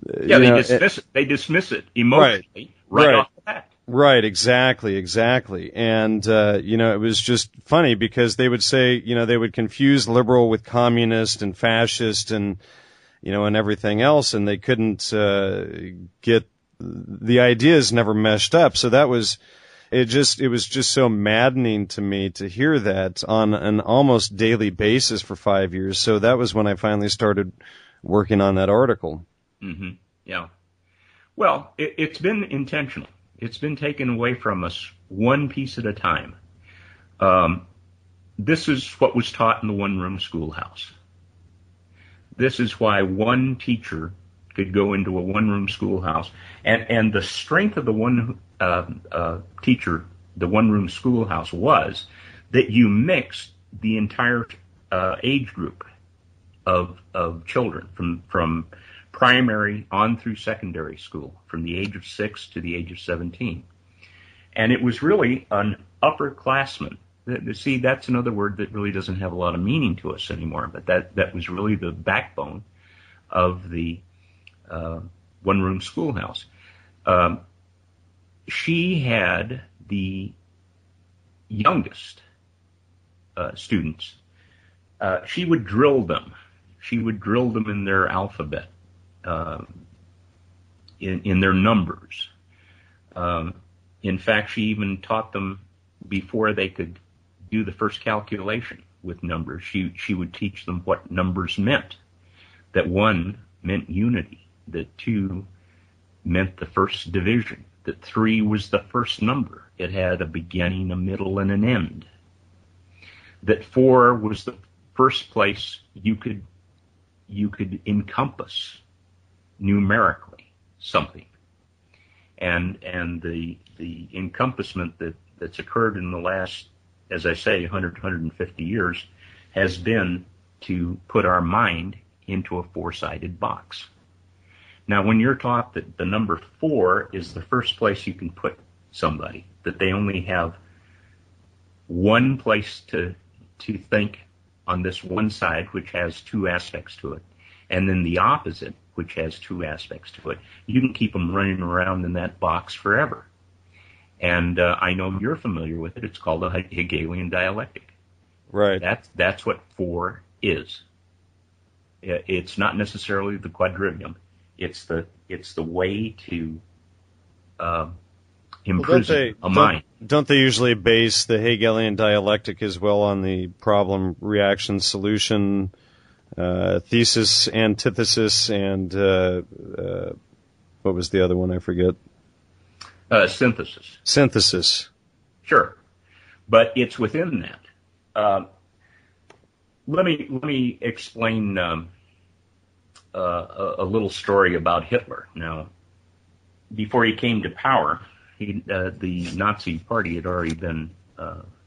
they dismiss it emotionally right off the bat. Right, exactly. And, it was just funny because they would say, they would confuse liberal with communist and fascist and, and everything else, and they couldn't get the ideas never meshed up. So it was just so maddening to me to hear that on an almost daily basis for 5 years. So that was when I finally started working on that article. Mm-hmm. Yeah. Well, it's been intentional. It's been taken away from us one piece at a time. This is what was taught in the one-room schoolhouse. This is why one teacher could go into a one-room schoolhouse. And the strength of the one teacher, the one-room schoolhouse, was that you mixed the entire age group of children from primary on through secondary school, from the age of 6 to the age of 17. And it was really an upperclassman. See, that's another word that really doesn't have a lot of meaning to us anymore, but that was really the backbone of the one-room schoolhouse. she had the youngest students. She would drill them. She would drill them in their alphabet, in their numbers. In fact, she even taught them before they could do the first calculation with numbers. She would teach them what numbers meant. That 1 meant unity. That 2 meant the first division. That 3 was the first number. It had a beginning, a middle, and an end. That 4 was the first place you could encompass numerically something. And the encompassment that's occurred in the last, as I say, 100, 150 years has been to put our mind into a 4-sided box. Now, when you're taught that the number 4 is the first place you can put somebody, that they only have one place to think on this one side, which has 2 aspects to it, and then the opposite, which has 2 aspects to it, you can keep them running around in that box forever. And I know you're familiar with it. It's called the Hegelian dialectic. Right. That's what 4 is. It's not necessarily the quadrivium. It's the way to imprison a mind. Don't they usually base the Hegelian dialectic as well on the problem, reaction, solution, thesis, antithesis, and what was the other one? I forget. Synthesis. Synthesis. Sure, but it's within that. Let me explain a little story about Hitler. Now, before he came to power, the Nazi Party had already been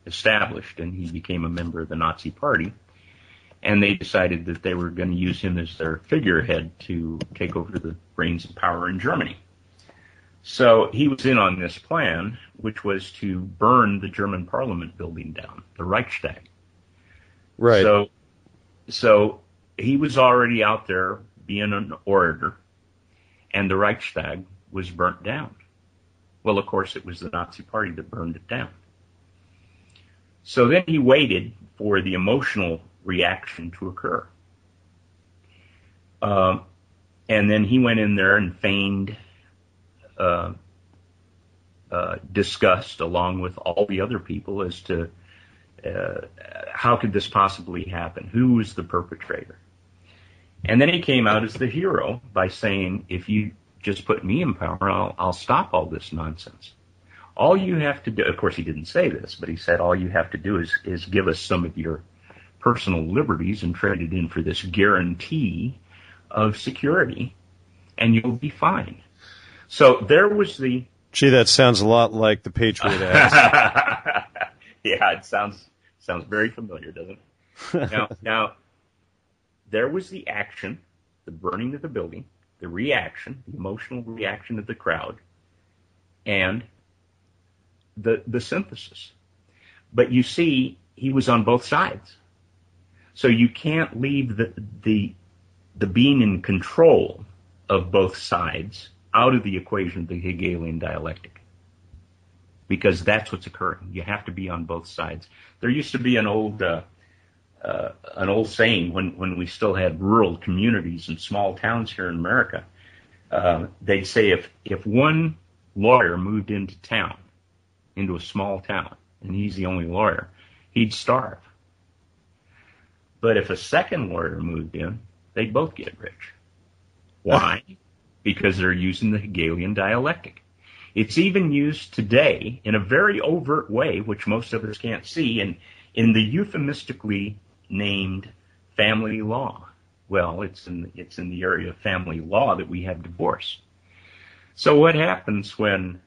established, and he became a member of the Nazi Party. And they decided that they were going to use him as their figurehead to take over the reins of power in Germany. So he was in on this plan, which was to burn the German Parliament building down, the Reichstag. Right. So he was already out there being an orator, and the Reichstag was burnt down. Well, of course, it was the Nazi Party that burned it down. So then he waited for the emotional reaction to occur. And then he went in there and feigned disgust along with all the other people as to how could this possibly happen? Who was the perpetrator? And then he came out as the hero by saying, if you just put me in power, I'll stop all this nonsense. All you have to do, of course he didn't say this, but he said all you have to do is give us some of your personal liberties and trade it in for this guarantee of security, and you'll be fine. So there was the... Gee, that sounds a lot like the Patriot Act. Yeah, it sounds very familiar, doesn't it? Now, there was the action, the burning of the building, the reaction, the emotional reaction of the crowd, and the synthesis. But you see, he was on both sides. So you can't leave the being in control of both sides out of the equation of the Hegelian dialectic, because that's what's occurring. You have to be on both sides. There used to be an old saying when we still had rural communities and small towns here in America. They'd say if one lawyer moved into town, into a small town, and he's the only lawyer, he'd starve. But if a second lawyer moved in, they'd both get rich. Why? Because they're using the Hegelian dialectic. It's even used today in a very overt way, which most of us can't see, and in the euphemistically named family law. Well, it's in the area of family law that we have divorce. So what happens when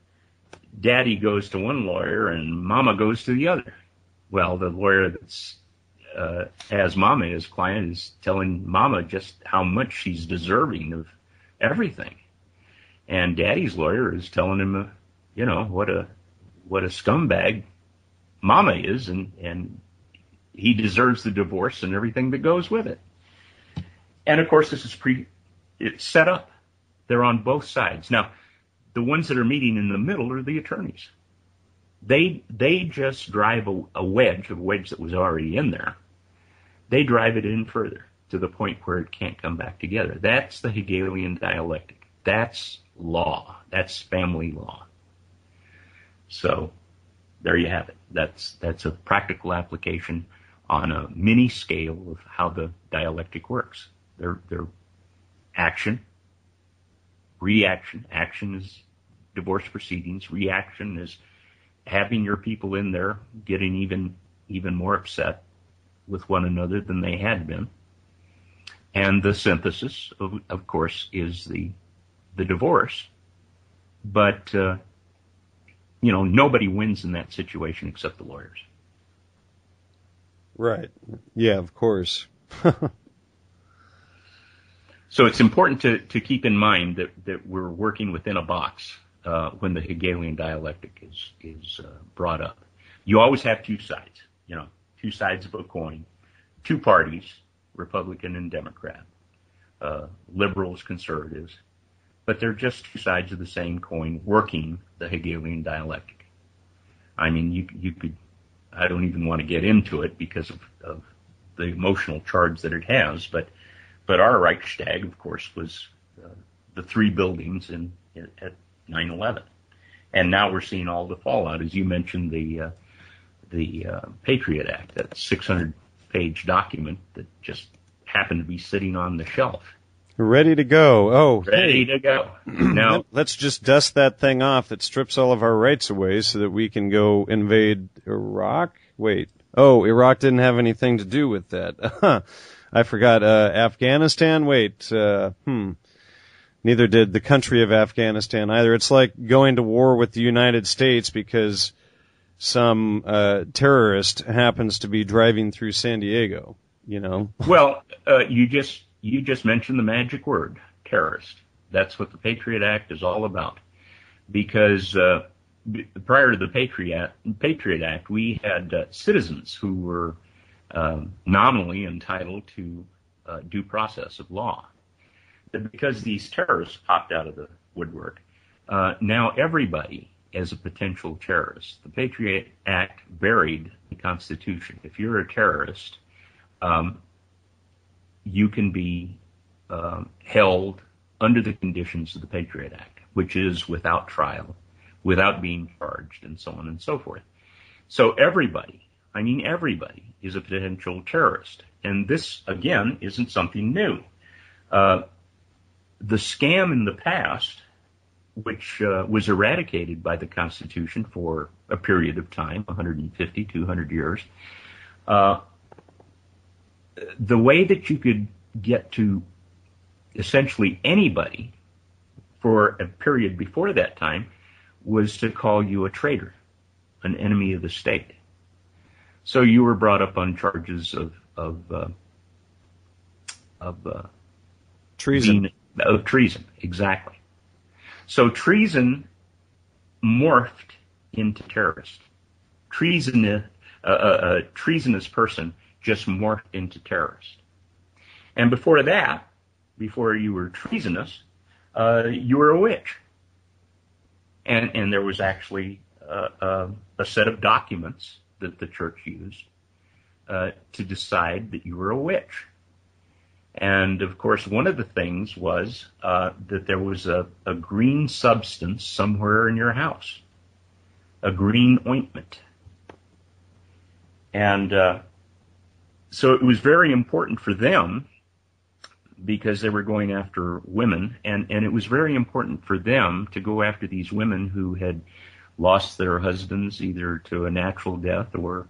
daddy goes to one lawyer and mama goes to the other? Well, the lawyer that's as mama as client is telling mama just how much she's deserving of everything, and daddy's lawyer is telling him, what a scumbag mama is, and he deserves the divorce and everything that goes with it. And of course, this is it's set up. They're on both sides. Now, the ones that are meeting in the middle are the attorneys. They just drive a wedge that was already in there. They drive it in further to the point where it can't come back together. That's the Hegelian dialectic. That's law. That's family law. So there you have it. That's a practical application on a mini scale of how the dialectic works. They're action, reaction. Action is divorce proceedings. Reaction is having your people in there getting even more upset with one another than they had been. And the synthesis, of course, is the divorce. But, nobody wins in that situation except the lawyers. Right. Yeah, of course. So it's important to keep in mind that we're working within a box when the Hegelian dialectic is brought up. You always have two sides, two sides of a coin, two parties, Republican and Democrat, liberals, conservatives, but they're just two sides of the same coin working the Hegelian dialectic. I mean, you could, I don't even want to get into it because of the emotional charge that it has, but our Reichstag, of course, was the three buildings at 9/11, and now we're seeing all the fallout. As you mentioned, the Patriot Act, that 600-page document that just happened to be sitting on the shelf, ready to go. Oh, ready to go. Now let's just dust that thing off that strips all of our rights away, so that we can go invade Iraq. Wait, Iraq didn't have anything to do with that. I forgot. Afghanistan? Wait. Neither did the country of Afghanistan either. It's like going to war with the United States because some terrorist happens to be driving through San Diego, Well, you just mentioned the magic word, terrorist. That's what the Patriot Act is all about. Because prior to the Patriot Act, we had citizens who were nominally entitled to due process of law. But because these terrorists popped out of the woodwork, now everybody is a potential terrorist. The Patriot Act buried the Constitution. If you're a terrorist, you can be held under the conditions of the Patriot Act, which is without trial, without being charged, and so on and so forth. So everybody is a potential terrorist. And this, again, isn't something new. The scam in the past, which was eradicated by the Constitution for a period of time, 150, 200 years, the way that you could get to essentially anybody for a period before that time was to call you a traitor, an enemy of the state. So you were brought up on charges of treason. Of treason, exactly. So treason morphed into terrorist. A treasonous person just morphed into terrorist. And before that, before you were treasonous, you were a witch. And there was actually a set of documents that the church used to decide that you were a witch. And, of course, one of the things was that there was a green substance somewhere in your house, a green ointment. And so it was very important for them because they were going after women, and it was very important for them to go after these women who had lost their husbands either to a natural death or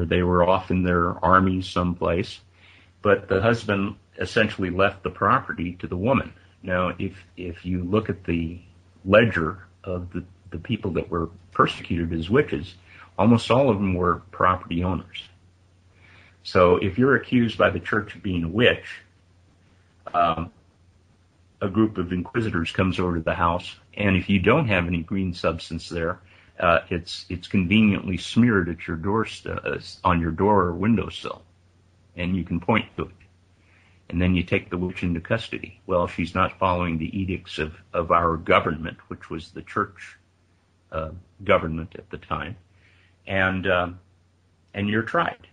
they were off in their armies someplace. But the husband essentially left the property to the woman. Now, if you look at the ledger of the people that were persecuted as witches, almost all of them were property owners. So if you're accused by the church of being a witch, a group of inquisitors comes over to the house, and if you don't have any green substance there, it's conveniently smeared at your on your door or windowsill, and you can point to it. and then you take the witch into custody. Well, she's not following the edicts of our government, which was the church government at the time, and you're tried.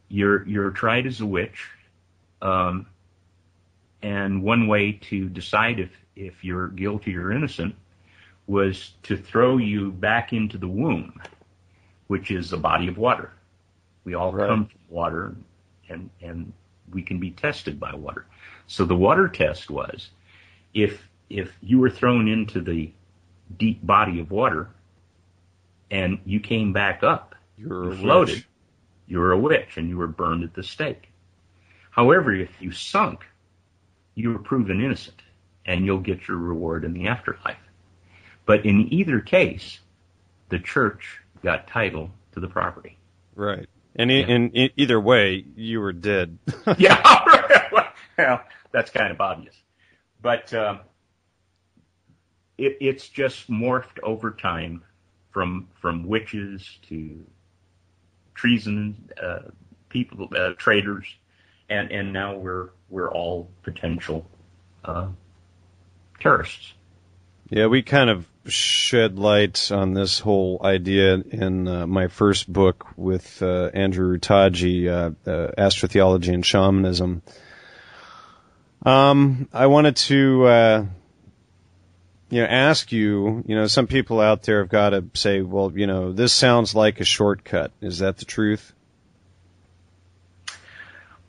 You're tried as a witch, and one way to decide if you're guilty or innocent was to throw you back into the womb, which is a body of water. We all come from water, and we can be tested by water. So the water test was, if you were thrown into the deep body of water and you came back up, you floated, you were a witch and you were burned at the stake. However, if you sunk, you were proven innocent and you'll get your reward in the afterlife. But in either case, the church got title to the property. Right. And in either way, you were dead. Yeah. Well, that's kind of obvious. But it's just morphed over time from witches to treason, people, traitors, and now we're all potential terrorists. Yeah, we kind of shed light on this whole idea in my first book with Andrew Rutaji, Astrotheology and Shamanism. I wanted to ask you, some people out there have got to say, well, this sounds like a shortcut. Is that the truth?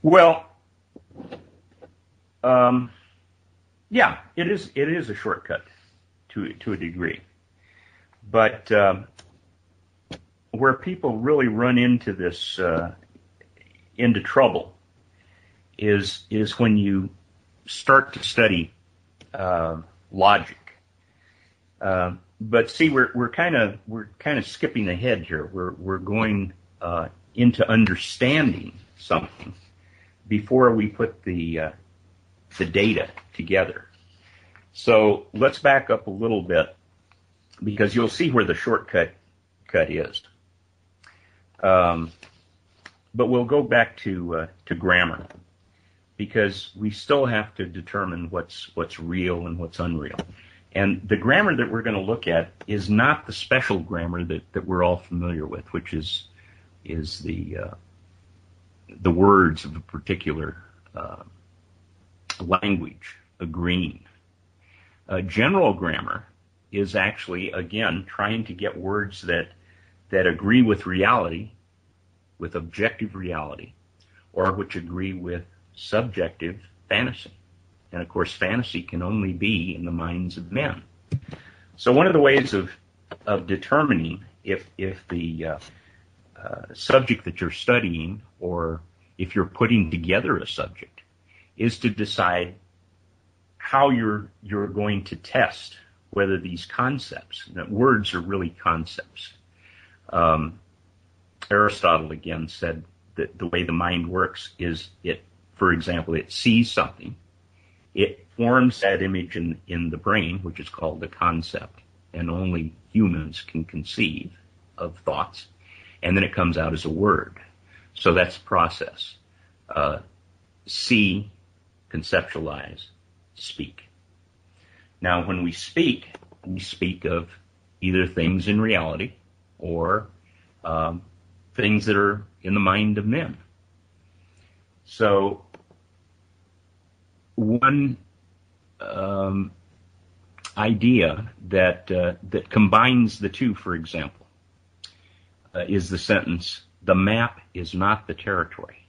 Well, yeah, it is a shortcut to a degree. But where people really run into this, into trouble, is when you start to study logic. But see, we're kind of skipping ahead here. We're going into understanding something before we put the data together. So let's back up a little bit, because you'll see where the shortcut is. But we'll go back to grammar, because we still have to determine what's real and what's unreal. And the grammar that we're going to look at is not the special grammar that we're all familiar with, which is the words of a particular language agreeing. General grammar is actually, again, trying to get words that agree with reality, with objective reality, or which agree with subjective fantasy. And of course, fantasy can only be in the minds of men. So one of the ways of determining if the subject that you're studying, or if you're putting together a subject, is to decide how you're going to test whether these concepts, that words are really concepts. Aristotle again said that the way the mind works is for example, it sees something, it forms that image in the brain, which is called a concept, and only humans can conceive of thoughts, and then it comes out as a word. So that's process. See, conceptualize, speak. Now, when we speak of either things in reality or things that are in the mind of men. So one idea that combines the two, for example, is the sentence, "The map is not the territory."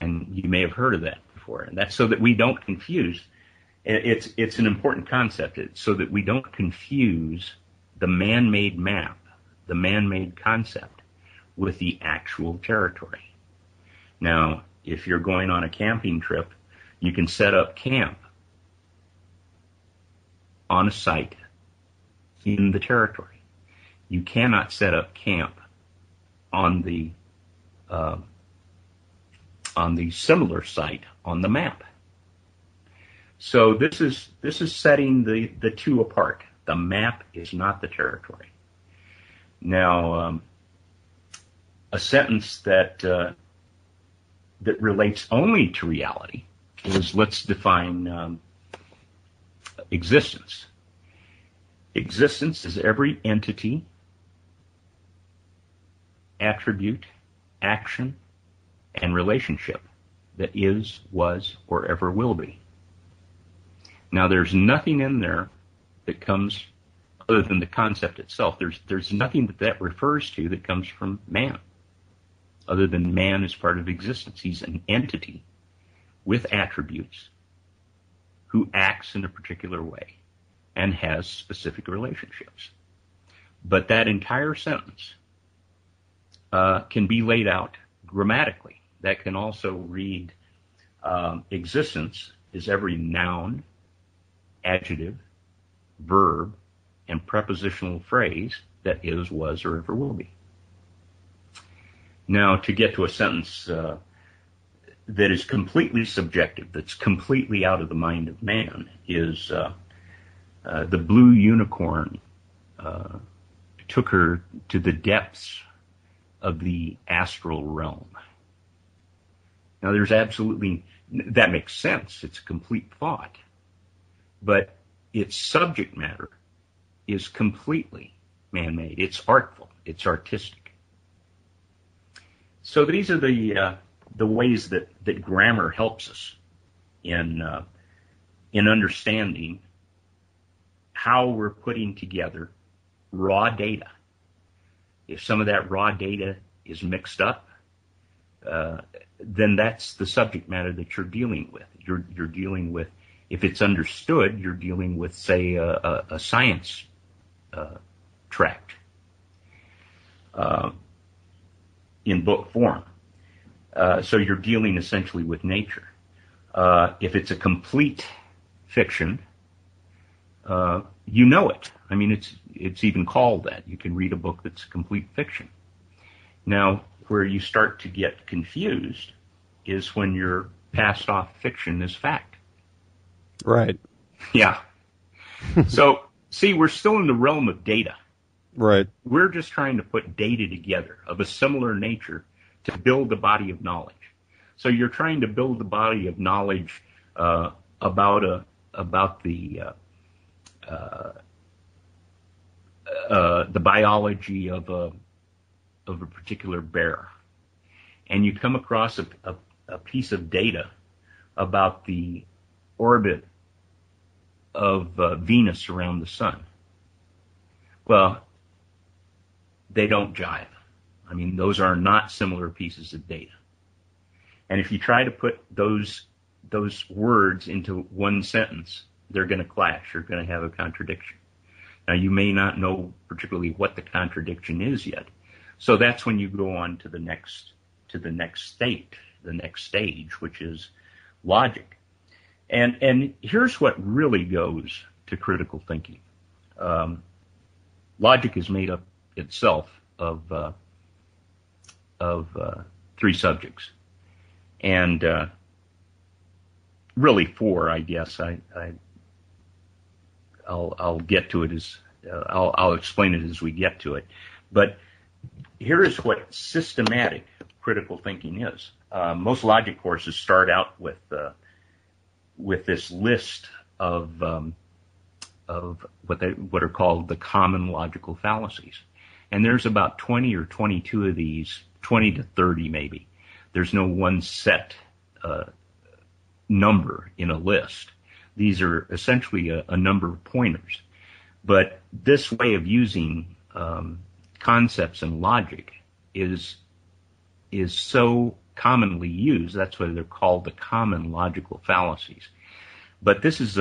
And you may have heard of that before. And that's so that we don't confuse. It's an important concept. It's so that we don't confuse the man-made map, the man-made concept, with the actual territory. Now, if you're going on a camping trip, you can set up camp on a site in the territory. You cannot set up camp on the similar site on the map. So this is setting the two apart. The map is not the territory. Now, a sentence that that relates only to reality is, let's define existence. Existence is every entity, attribute, action, and relationship that is, was, or ever will be. Now, there's nothing in there that comes other than the concept itself. There's nothing that refers to that comes from man, other than man is part of existence. He's an entity with attributes who acts in a particular way and has specific relationships. But that entire sentence can be laid out grammatically. That can also read, existence is every noun, adjective, verb, and prepositional phrase that is, was, or ever will be. Now, to get to a sentence that is completely subjective, that's completely out of the mind of man, is the blue unicorn took her to the depths of the astral realm. Now, there's absolutely, that makes sense. It's a complete thought. But its subject matter is completely man-made. It's artful. It's artistic. So these are the ways that grammar helps us in understanding how we're putting together raw data. If some of that raw data is mixed up, then that's the subject matter that you're dealing with. You're dealing with, if it's understood, you're dealing with, say, a science tract in book form. So you're dealing essentially with nature. If it's a complete fiction, you know it. I mean, it's even called that. You can read a book that's complete fiction. Now, where you start to get confused is when your passed off fiction is fact. Right. Yeah. So, see, we're still in the realm of data. Right. We're just trying to put data together of a similar nature to build a body of knowledge. So you're trying to build a body of knowledge about the biology of a particular bear, and you come across a piece of data about the orbit of Venus around the sun. Well, they don't jive. I mean, those are not similar pieces of data. And if you try to put those words into one sentence, they're going to clash. You're going to have a contradiction. Now, you may not know particularly what the contradiction is yet. So that's when you go on to the next state, the next stage, which is logic. And here's what really goes to critical thinking. Logic is made up itself of three subjects, and really four, I guess. I'll get to it as I'll explain it as we get to it. But here is what systematic critical thinking is. Most logic courses start out with this list of what are called the common logical fallacies. And there's about 20 or 22 of these, 20 to 30 maybe. There's no one set number in a list. These are essentially a number of pointers. But this way of using concepts and logic is so commonly used. That's why they're called the common logical fallacies. But this is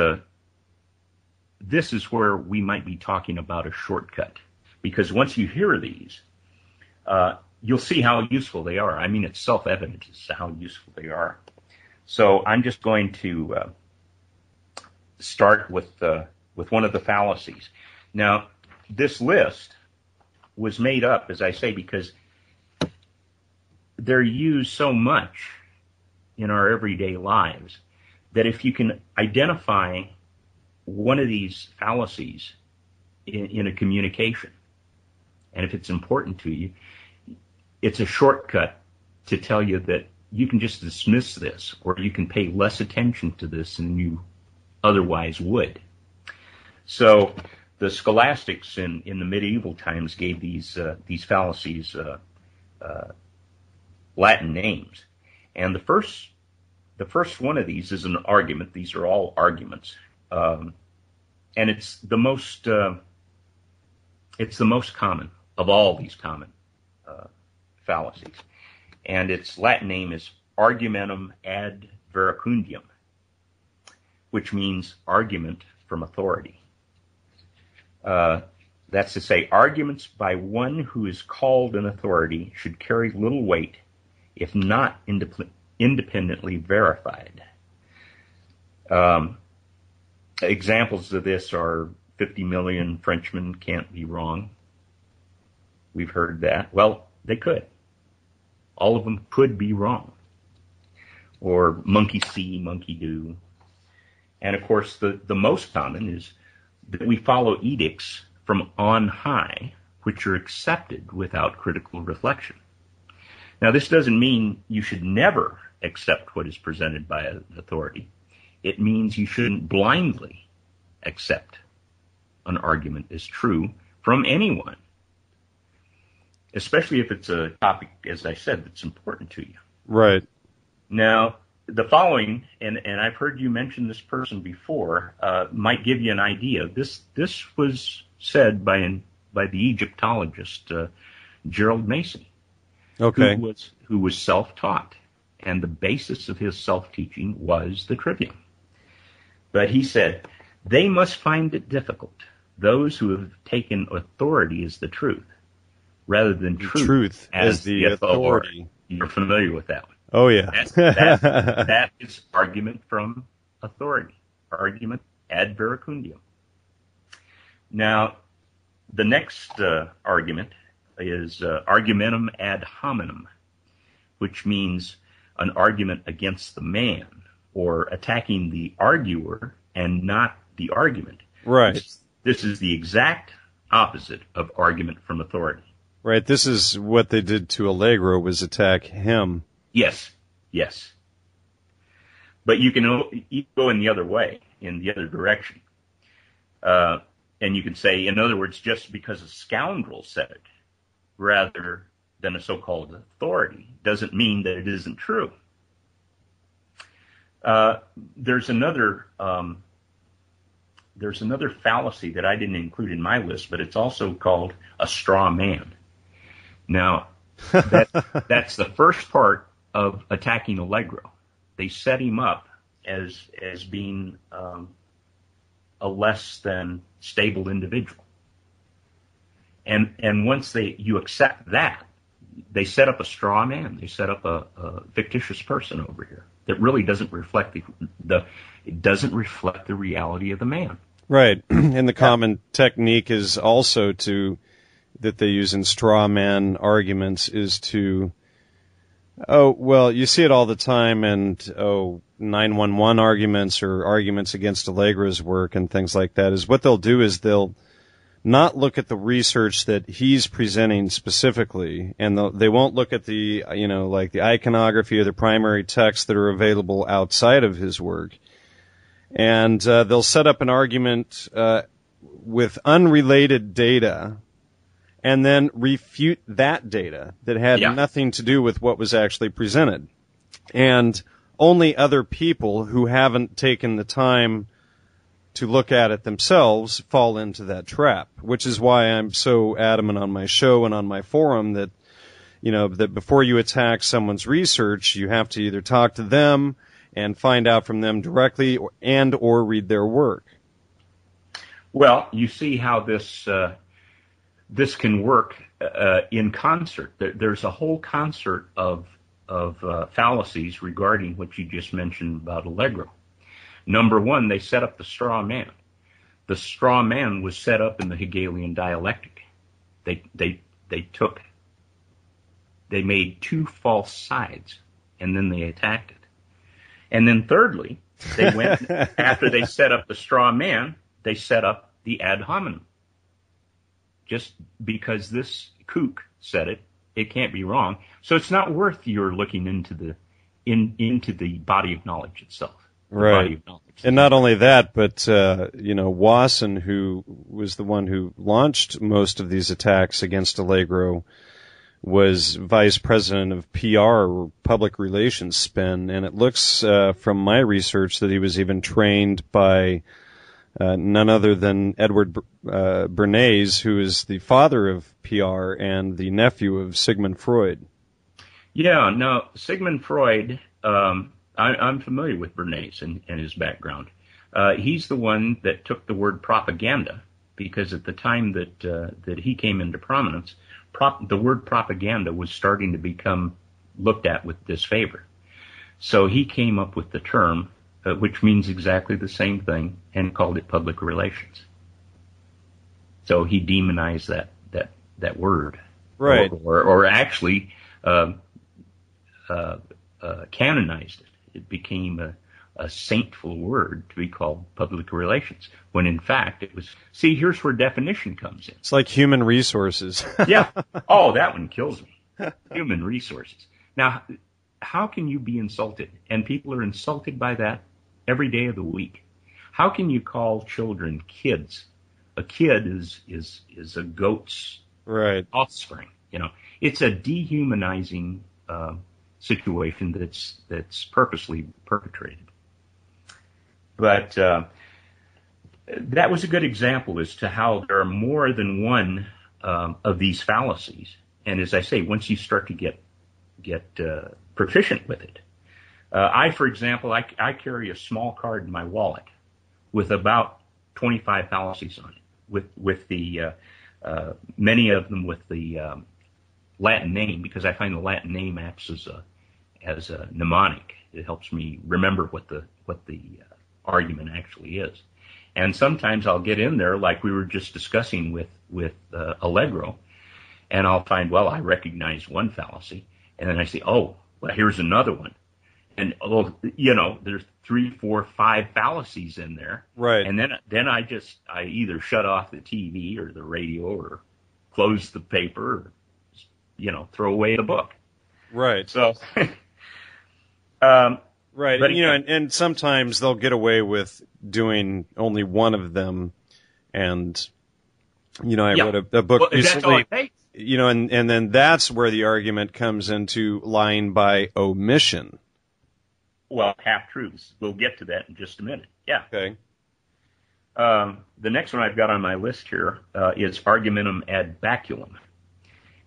where we might be talking about a shortcut, because once you hear these, you'll see how useful they are. I mean, it's self-evident as to how useful they are. So I'm just going to start with one of the fallacies. Now, this list was made up, as I say, because they're used so much in our everyday lives that if you can identify one of these fallacies in a communication, and if it's important to you, it's a shortcut to tell you that you can just dismiss this, or you can pay less attention to this than you otherwise would. So the scholastics in the medieval times gave these fallacies Latin names, and the first one of these is an argument. These are all arguments, and it's the most common of all these common fallacies, and its Latin name is argumentum ad verecundium, which means argument from authority. That's to say, arguments by one who is called an authority should carry little weight if not independently verified. Examples of this are 50 million Frenchmen can't be wrong. We've heard that. Well, they could. All of them could be wrong. Or monkey see, monkey do. And of course, the most common is that we follow edicts from on high, which are accepted without critical reflection. Now, this doesn't mean you should never accept what is presented by an authority. It means you shouldn't blindly accept an argument as true from anyone, especially if it's a topic, as I said, that's important to you. Right. Now, the following, and I've heard you mention this person before, might give you an idea. This was said by the Egyptologist Gerald Macy, okay, who was self-taught, and the basis of his self-teaching was the Trivium. But he said, they must find it difficult, those who have taken authority as the truth, rather than truth as the authority. You're familiar with that one. Oh, yeah. That is argument from authority, argument ad verecundium. Now, the next argument is argumentum ad hominem, which means an argument against the man, or attacking the arguer and not the argument. Right. This is the exact opposite of argument from authority. Right. This is what they did to Allegro, was attack him. Yes. But you can go in the other way, in the other direction. And you can say, in other words, just because a scoundrel said it, rather than a so-called authority, doesn't mean that it isn't true. There's another fallacy that I didn't include in my list, but it's also called a straw man. Now, that's the first part of attacking Allegro. They set him up as being a less than stable individual. And once you accept that, they set up a straw man. They set up a fictitious person over here that really doesn't reflect the reality of the man. Right. And the common technique is also that they use in straw man arguments is to, you see it all the time, and 911 arguments or arguments against Allegro's work and things like that, is what they'll do is they'll not look at the research that he's presenting specifically, and they won't look at the, like the iconography or the primary texts that are available outside of his work. And they'll set up an argument with unrelated data and then refute that data that had nothing to do with what was actually presented. And only other people who haven't taken the time to look at it themselves fall into that trap, which is why I'm so adamant on my show and on my forum that, that before you attack someone's research, you have to either talk to them and find out from them directly or read their work. Well, you see how this can work in concert. There's a whole concert of fallacies regarding what you just mentioned about Allegro. Number one, they set up the straw man. The straw man was set up in the Hegelian dialectic. They made two false sides, and then they attacked it. And then thirdly, they went, after they set up the straw man, they set up the ad hominem. Just because this kook said it, it can't be wrong. So it's not worth your looking into into the body of knowledge itself. Right. And not only that, but, Wasson, who was the one who launched most of these attacks against Allegro, was vice president of PR, or public relations spin, and it looks from my research that he was even trained by none other than Edward Bernays, who is the father of PR and the nephew of Sigmund Freud. Yeah, no, Sigmund Freud, I'm familiar with Bernays and his background. He's the one that took the word propaganda, because at the time that he came into prominence, the word propaganda was starting to become looked at with disfavor. So he came up with the term, which means exactly the same thing, and called it public relations. So he demonized that word, right? Or actually canonized it. It became a saintful word to be called public relations, when in fact it was. See, here's where definition comes in. It's like human resources. Yeah. Oh, that one kills me. Human resources. Now, how can you be insulted? And people are insulted by that every day of the week. How can you call children kids? A kid is a goat's offspring. It's a dehumanizing situation that's purposely perpetrated. But that was a good example as to how there are more than one of these fallacies. And as I say, once you start to get proficient with it, for example, I carry a small card in my wallet with about 25 fallacies on it, with the many of them with the Latin name, because I find the Latin name acts as a mnemonic. It helps me remember what the argument actually is. And sometimes I'll get in there, like we were just discussing with Allegro, and I'll find, well, I recognize one fallacy, and then I say, oh, well, here's another one. And, there's 3, 4, 5 fallacies in there. Right. And then I either shut off the TV or the radio or close the paper or, throw away the book. Right. So, right. But, and sometimes they'll get away with doing only one of them. And, I wrote a book recently, and then that's where the argument comes into lying by omission. Well, half-truths. We'll get to that in just a minute. Yeah. Okay. The next one I've got on my list here is argumentum ad baculum.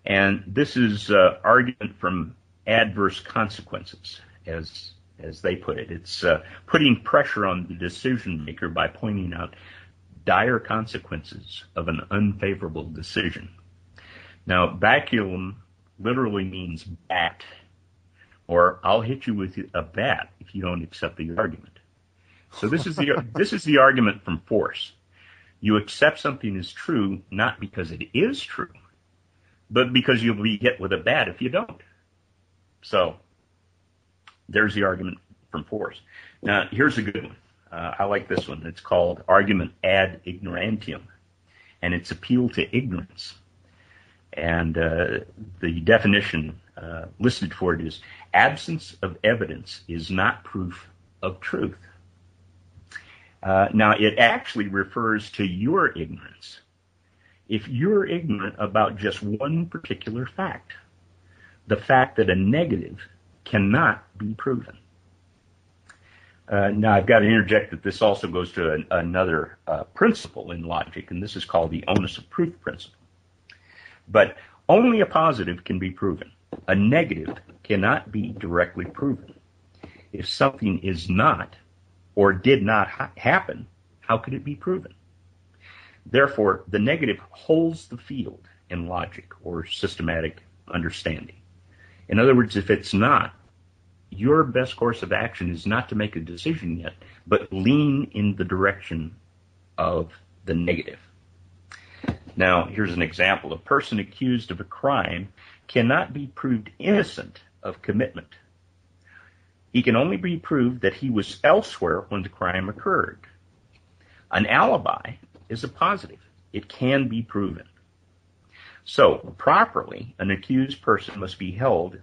And this is argument from adverse consequences, as they put it. It's putting pressure on the decision maker by pointing out dire consequences of an unfavorable decision. Now, baculum literally means bat, or I'll hit you with a bat if you don't accept the argument. So this is the argument from force. You accept something as true not because it is true, but because you'll be hit with a bat if you don't. So there's the argument from force. Now, here's a good one. I like this one. It's called argument ad ignorantium, and it's appeal to ignorance. And the definition listed for it is absence of evidence is not proof of truth. Now, it actually refers to your ignorance. If you're ignorant about just one particular fact, the fact that a negative cannot be proven. Now, I've got to interject that this also goes to another principle in logic, and this is called the onus of proof principle. But only a positive can be proven. A negative cannot be directly proven. If something is not or did not happen, how could it be proven? Therefore, the negative holds the field in logic or systematic understanding. In other words, if it's not, your best course of action is not to make a decision yet, but lean in the direction of the negative. Now, here's an example. A person accused of a crime cannot be proved innocent of commitment. He can only be proved that he was elsewhere when the crime occurred. An alibi is a positive. It can be proven. So, properly, an accused person must be held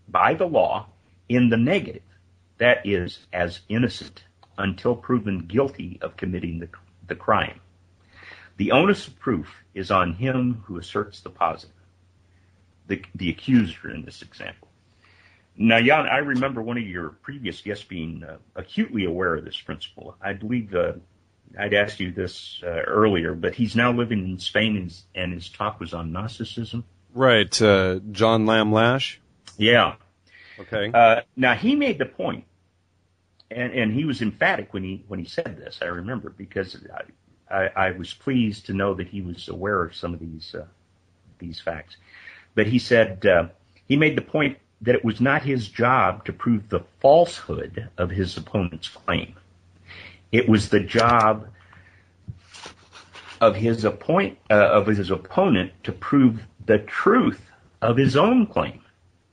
by the law in the negative, that is, as innocent until proven guilty of committing the crime. The onus of proof is on him who asserts the positive, the accuser in this example. Now, Jan, I remember one of your previous guests being acutely aware of this principle. I believe I'd asked you this earlier, but he's now living in Spain, and his talk was on Gnosticism. Right, John Lamb Lash? Yeah. Okay. Now, he made the point, and he was emphatic when he said this, I remember, because I was pleased to know that he was aware of some of these facts. But he said, he made the point that it was not his job to prove the falsehood of his opponent's claim. It was the job of his opponent to prove the truth of his own claim.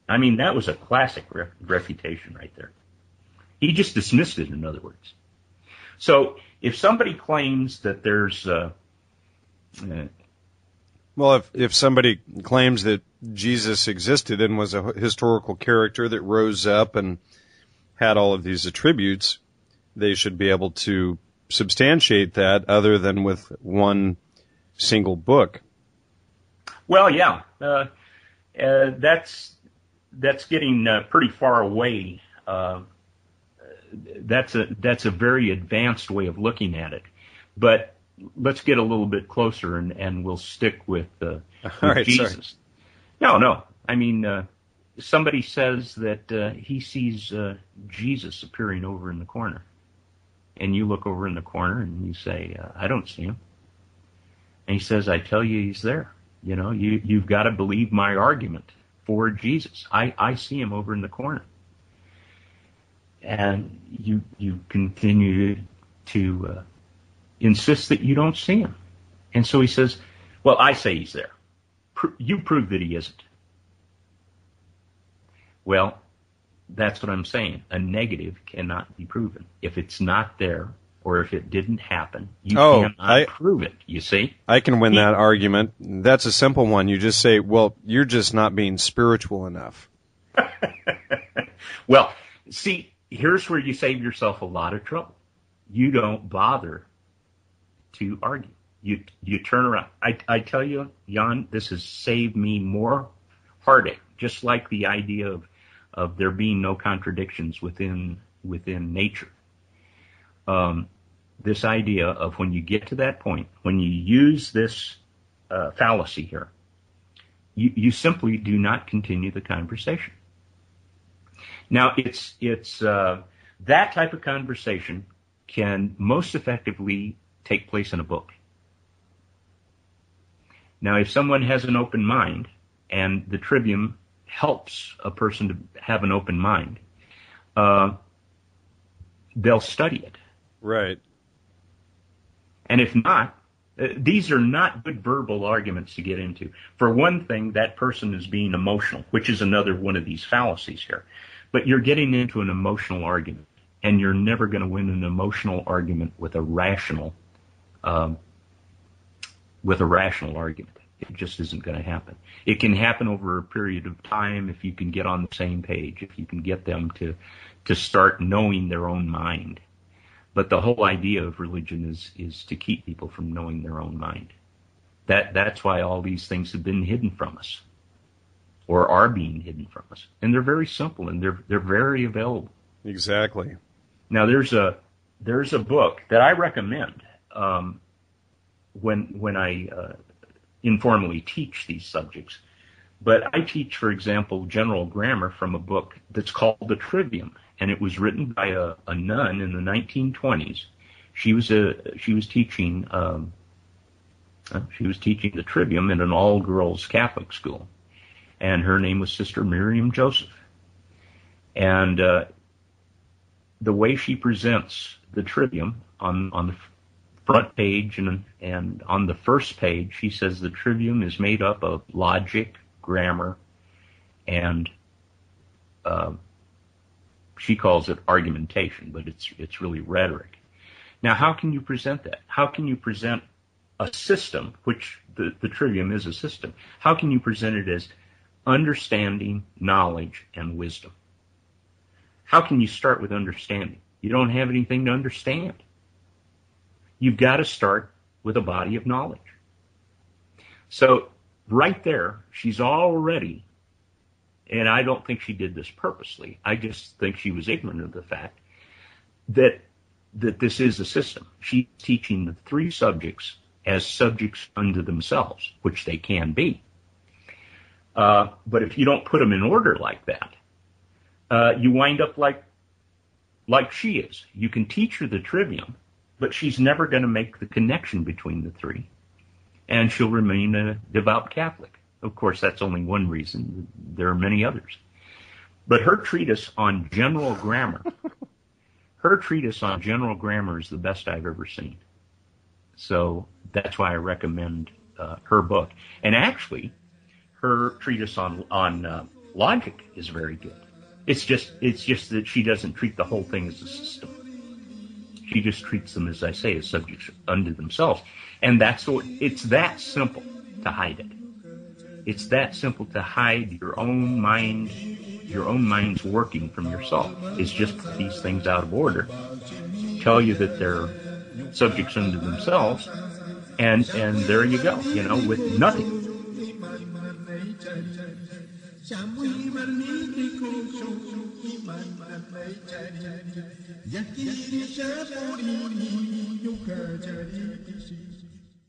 I mean, that was a classic refutation right there. He just dismissed it, in other words. So if somebody claims that there's well, if somebody claims that Jesus existed and was a historical character that rose up and had all of these attributes, they should be able to substantiate that other than with one single book. Well, yeah, that's getting pretty far away. That's a very advanced way of looking at it. But let's get a little bit closer, and we'll stick with right, Jesus. Sorry. No. I mean, somebody says that he sees Jesus appearing over in the corner. And you look over in the corner and you say, I don't see him. And he says, I tell you, he's there. You know, you've got to believe my argument for Jesus. I see him over in the corner. And you continue to insist that you don't see him. And so he says, well, I say he's there. You prove that he isn't. Well, that's what I'm saying. A negative cannot be proven. If it's not there, or if it didn't happen, you cannot prove it, you see? I can win that argument. That's a simple one. You just say, well, you're just not being spiritual enough. Well, see, here's where you save yourself a lot of trouble. You don't bother to argue. You turn around. I tell you, Jan, this has saved me more heartache, just like the idea of there being no contradictions within nature. This idea of when you get to that point, when you use this fallacy here, you simply do not continue the conversation. Now, it's that type of conversation can most effectively take place in a book. Now, if someone has an open mind, and the Trivium helps a person to have an open mind, they'll study it. Right. And if not, these are not good verbal arguments to get into. For one thing, that person is being emotional, which is another one of these fallacies here. But you're getting into an emotional argument, and you're never going to win an emotional argument with a rational argument. It just isn't going to happen. It can happen over a period of time if you can get on the same page, if you can get them to start knowing their own mind. But the whole idea of religion is to keep people from knowing their own mind. That's why all these things have been hidden from us, or are being hidden from us. And they're very simple, and they're very available. Exactly. Now there's a book that I recommend when I informally teach these subjects. But I teach, for example, general grammar from a book that's called The Trivium, and it was written by a nun in the 1920s. She was teaching the Trivium in an all-girls Catholic school, and her name was Sister Miriam Joseph. And the way she presents the Trivium on the front page and on the first page, she says the Trivium is made up of logic, grammar, and she calls it argumentation, but it's really rhetoric. Now, how can you present that? How can you present a system, which the Trivium is a system? How can you present it as understanding, knowledge, and wisdom? how can you start with understanding? You don't have anything to understand. You've got to start with a body of knowledge. So right there, she's already, and I don't think she did this purposely, I just think she was ignorant of the fact that this is a system. She's teaching the three subjects as subjects unto themselves, which they can be. But if you don't put them in order like that, you wind up like she is. You can teach her the trivium, but she's never going to make the connection between the three, and she'll remain a devout Catholic. Of course, that's only one reason. There are many others. But her treatise on general grammar, is the best I've ever seen. So that's why I recommend her book. And actually, her treatise on logic is very good. It's just that she doesn't treat the whole thing as a system. She just treats them, as I say, as subjects unto themselves. And it's that simple to hide it. It's that simple to hide your own mind's working from yourself. It's just put these things out of order, tell you that they're subjects unto themselves, and there you go, with nothing.